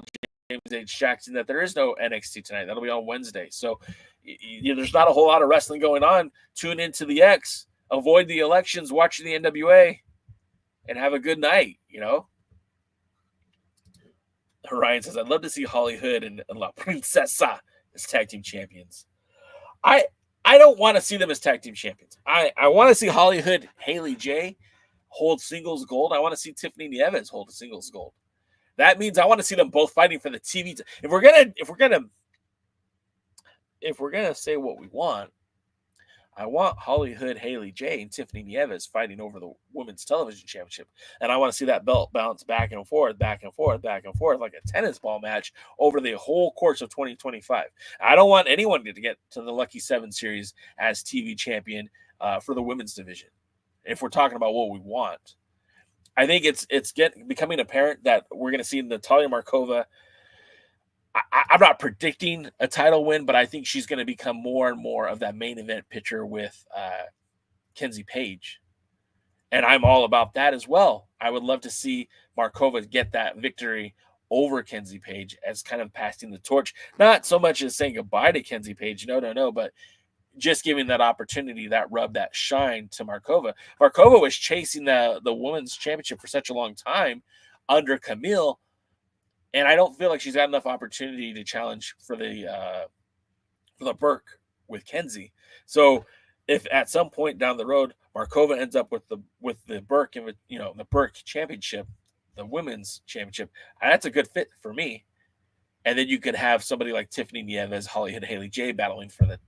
James H. Jackson that there is no NXT tonight. That'll be on Wednesday. So there's not a whole lot of wrestling going on. Tune into the X, avoid the elections, watch the NWA, and have a good night, Ryan says, I'd love to see Hollyhood and La Princesa as tag team champions. I don't want to see them as tag team champions. I want to see Hollyhood, Haley J hold singles gold. I want to see Tiffiany Nieves hold a singles gold. That means I want to see them both fighting for the TV. If we're gonna say what we want, I want Hollyhood, Haley J, and Tiffiany Nieves fighting over the Women's Television Championship. And I want to see that belt bounce back and forth, like a tennis ball match over the whole course of 2025. I don't want anyone to get to the Lucky 7 series as TV champion for the women's division. If we're talking about what we want, I think it's becoming apparent that we're going to see Natalia Markova. I'm not predicting a title win, but I think she's going to become more and more of that main event picture with Kenzie Page. And I'm all about that as well. I would love to see Markova get that victory over Kenzie Page as kind of passing the torch. Not so much as saying goodbye to Kenzie Page. No. But just giving that opportunity, that rub, that shine to Markova. Markova was chasing the women's championship for such a long time under Camille. And I don't feel like she's got enough opportunity to challenge for the Burke with Kenzie. So if at some point down the road Markova ends up with the Burke and the Burke championship, the women's championship, that's a good fit for me. And then you could have somebody like Tiffiany, Nieves, Hollyhood, Haley J battling for the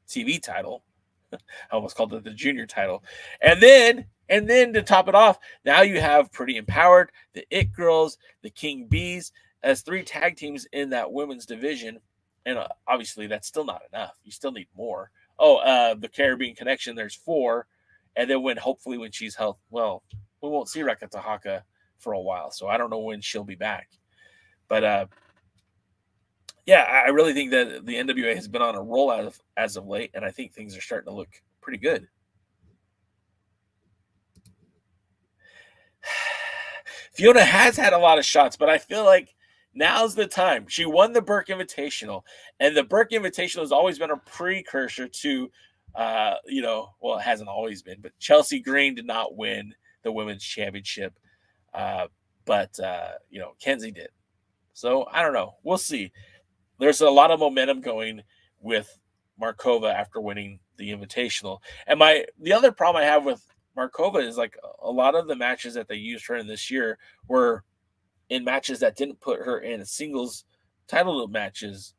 TV title. I almost called it the junior title. And then to top it off, now you have Pretty Empowered, the It Girls, the King Bees as 3 tag teams in that women's division. And obviously that's still not enough. You still need more. The Caribbean Connection, there's 4. And then hopefully when she's healthy, well, we won't see Reka Tahaka for a while. So I don't know when she'll be back. But I really think that the NWA has been on a roll as of late, and I think things are starting to look pretty good. Fiona has had a lot of shots, but I feel like now's the time. She won the Burke Invitational, and the Burke Invitational has always been a precursor to, it hasn't always been, but Chelsea Green did not win the women's championship, but Kenzie did. So I don't know. We'll see. There's a lot of momentum going with Markova after winning the Invitational. And the other problem I have with Markova is like a lot of the matches that they used her in this year were in matches that didn't put her in singles title matches.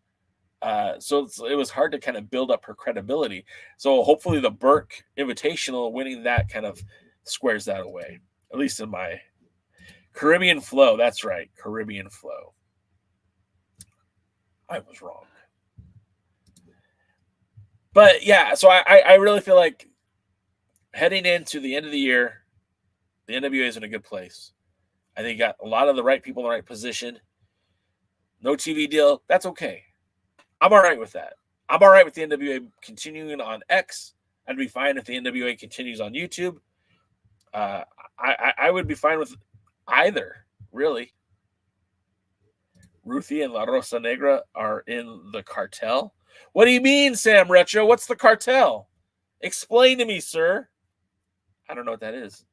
So it was hard to kind of build up her credibility. So hopefully the Burke Invitational, winning that, kind of squares that away, at least in my Caribbean Flow. That's right, Caribbean Flow. I was wrong. But yeah, so I really feel like heading into the end of the year, the NWA is in a good place. I think got a lot of the right people in the right position. No TV deal. That's okay. I'm all right with that. I'm all right with the NWA continuing on X. I'd be fine if the NWA continues on YouTube. I would be fine with either, really. Ruthie and La Rosa Negra are in the cartel. What do you mean, Sam Retro? What's the cartel? Explain to me, sir. I don't know what that is.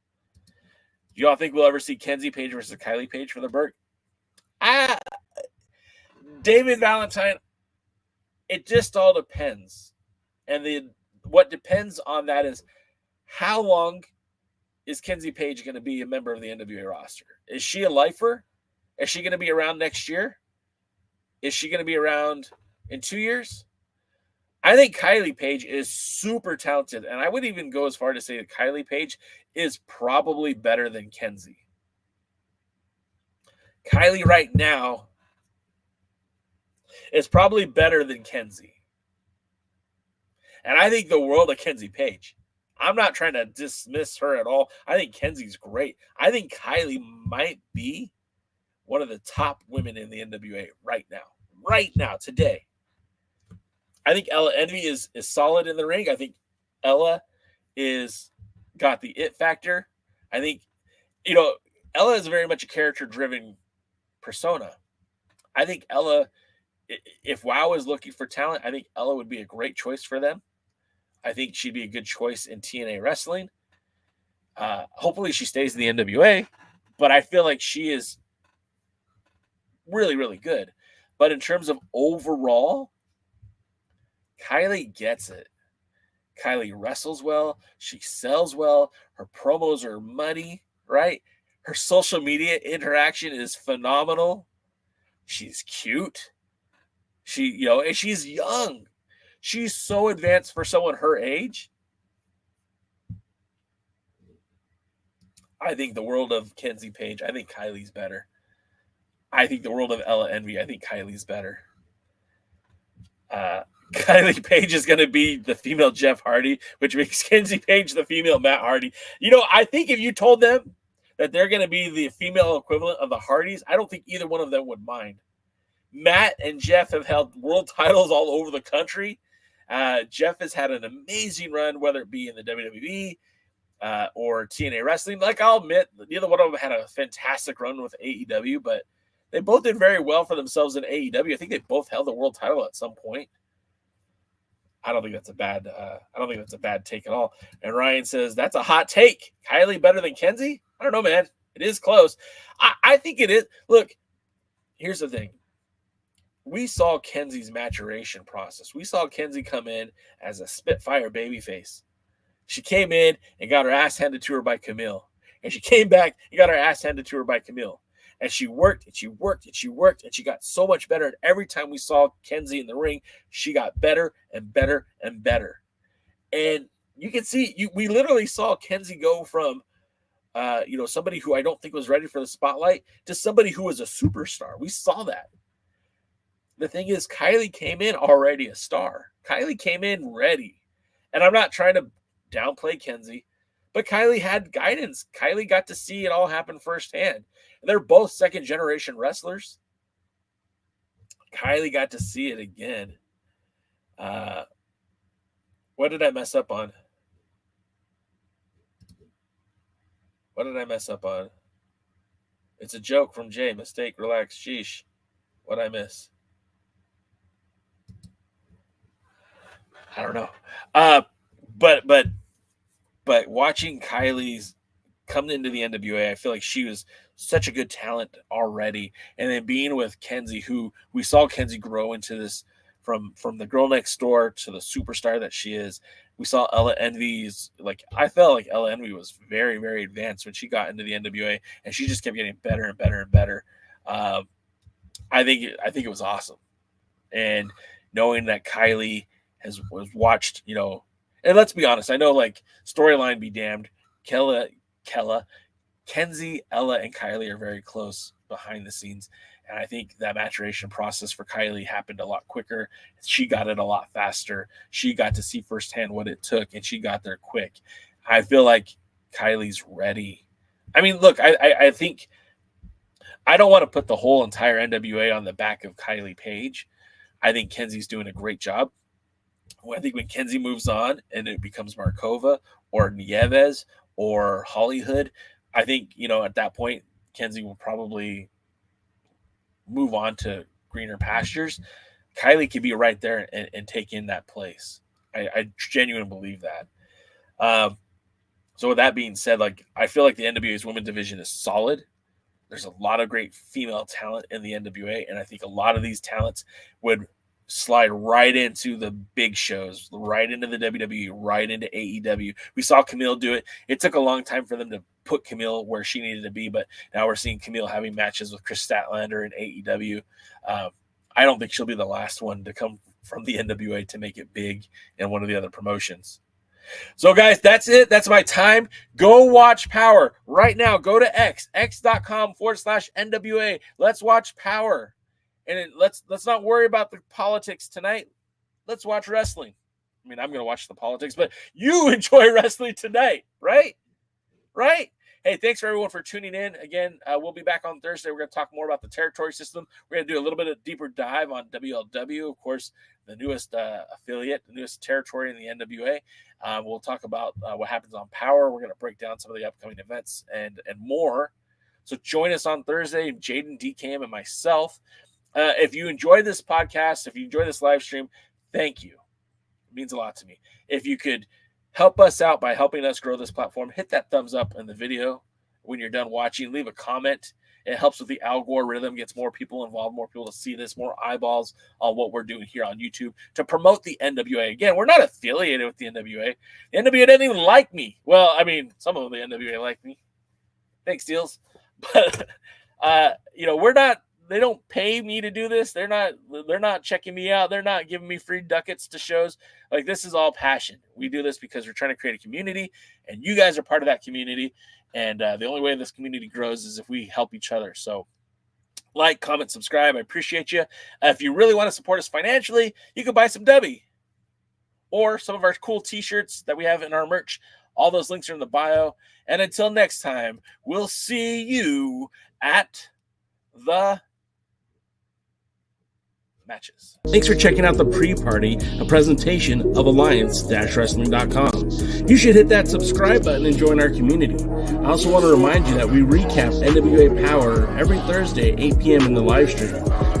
Do y'all think we'll ever see Kenzie Page versus Kylie Page for the Burke? David Valentine, it just all depends. And what depends on that is how long is Kenzie Page going to be a member of the NWA roster? Is she a lifer? Is she going to be around next year? Is she going to be around in 2 years? I think Kylie Page is super talented, and I would even go as far to say that Kylie Page is probably better than Kenzie. Kylie right now is probably better than Kenzie. And I think the world of Kenzie Page. I'm not trying to dismiss her at all. I think Kenzie's great. I think Kylie might be one of the top women in the NWA right now. Right now, today. I think Ella Envy is solid in the ring. I think Ella is got the it factor. I think, Ella is very much a character-driven persona. I think Ella, if WoW is looking for talent, I think Ella would be a great choice for them. I think she'd be a good choice in TNA wrestling. Hopefully she stays in the NWA, but I feel like she is really, really good. But in terms of overall, Kylie gets it. Kylie wrestles well. She sells well. Her promos are muddy, right? Her social media interaction is phenomenal. She's cute. And she's young. She's so advanced for someone her age. I think the world of Kenzie Page, I think Kylie's better. I think the world of Ella Envy, I think Kylie's better. Kylie Page is going to be the female Jeff Hardy, which makes Kenzie Page the female Matt Hardy. I think if you told them that they're going to be the female equivalent of the Hardys, I don't think either one of them would mind. Matt and Jeff have held world titles all over the country. Jeff has had an amazing run, whether it be in the WWE or TNA Wrestling. Like, I'll admit, neither one of them had a fantastic run with AEW, but they both did very well for themselves in AEW. I think they both held the world title at some point. I don't think that's a bad take at all. And Ryan says that's a hot take. Kylie better than Kenzie? I don't know, man. It is close. I think it is. Look, here's the thing. We saw Kenzie's maturation process. We saw Kenzie come in as a Spitfire babyface. She came in and got her ass handed to her by Camille. And she came back and got her ass handed to her by Camille. And she worked and she worked and she worked and she got so much better. And every time we saw Kenzie in the ring, she got better and better and better. And you can see, we literally saw Kenzie go from, somebody who I don't think was ready for the spotlight to somebody who was a superstar. We saw that. The thing is, Kylie came in already a star. Kylie came in ready. And I'm not trying to downplay Kenzie, but Kylie had guidance. Kylie got to see it all happen firsthand. And they're both second-generation wrestlers. Kylie got to see it again. What did I mess up on? What did I mess up on? It's a joke from Jay. Mistake, relax, sheesh. What'd I miss? I don't know. But watching Kylie's come into the NWA, I feel like she was such a good talent already. And then being with Kenzie, who we saw Kenzie grow into this from the girl next door to the superstar that she is. We saw Ella Envy's, I felt like Ella Envy was very, very advanced when she got into the NWA, and she just kept getting better and better and better. I think it was awesome. And knowing that Kylie was watched, and let's be honest, I know, storyline be damned, Kenzie, Ella, and Kylie are very close behind the scenes. And I think that maturation process for Kylie happened a lot quicker. She got it a lot faster. She got to see firsthand what it took, and she got there quick. I feel like Kylie's ready. I mean, look, I think I don't want to put the whole entire NWA on the back of Kylie Page. I think Kenzie's doing a great job. I think when Kenzie moves on and it becomes Markova or Nieves or Hollyhood, I think, at that point, Kenzie will probably move on to greener pastures. Kylie could be right there and take in that place. I genuinely believe that. So with that being said, I feel like the NWA's women's division is solid. There's a lot of great female talent in the NWA, and I think a lot of these talents would slide right into the big shows, right into the WWE, right into AEW. We saw Camille do it. It took a long time for them to put Camille where she needed to be, but now we're seeing Camille having matches with Chris Statlander in AEW. I don't think she'll be the last one to come from the NWA to make it big in one of the other promotions. So, guys, that's it. That's my time. Go watch Power right now. Go to x.com/NWA. Let's watch Power. And let's not worry about the politics tonight. Let's watch wrestling. I mean, I'm going to watch the politics, but you enjoy wrestling tonight, right? Right? Hey, thanks for everyone for tuning in. Again, we'll be back on Thursday. We're going to talk more about the territory system. We're going to do a little bit of deeper dive on WLW, of course, the newest affiliate, the newest territory in the NWA. We'll talk about what happens on Power. We're going to break down some of the upcoming events and more. So join us on Thursday, Jaden, DKM, and myself. If you enjoy this podcast, if you enjoy this live stream, thank you. It means a lot to me. If you could help us out by helping us grow this platform, hit that thumbs up in the video when you're done watching. Leave a comment. It helps with the algorithm, gets more people involved, more people to see this, more eyeballs on what we're doing here on YouTube to promote the NWA. Again, we're not affiliated with the NWA. The NWA doesn't even like me. Well, I mean, some of the NWA like me. Thanks, Deals. But, we're not. They don't pay me to do this. They're not checking me out. They're not giving me free ducats to shows. This is all passion. We do this because we're trying to create a community, and you guys are part of that community. And the only way this community grows is if we help each other. So like, comment, subscribe. I appreciate you. If you really want to support us financially, you can buy some Debbie or some of our cool t-shirts that we have in our merch All those links are in the bio. And until next time, we'll see you at the matches. Thanks for checking out the pre-party, a presentation of Alliance-Wrestling.com. You should hit that subscribe button and join our community. I also want to remind you that we recap NWA POWERRR every Thursday at 8 p.m. in the live stream.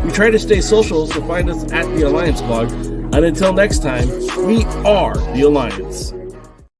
We try to stay social, so find us at the Alliance blog. And until next time, we are the Alliance.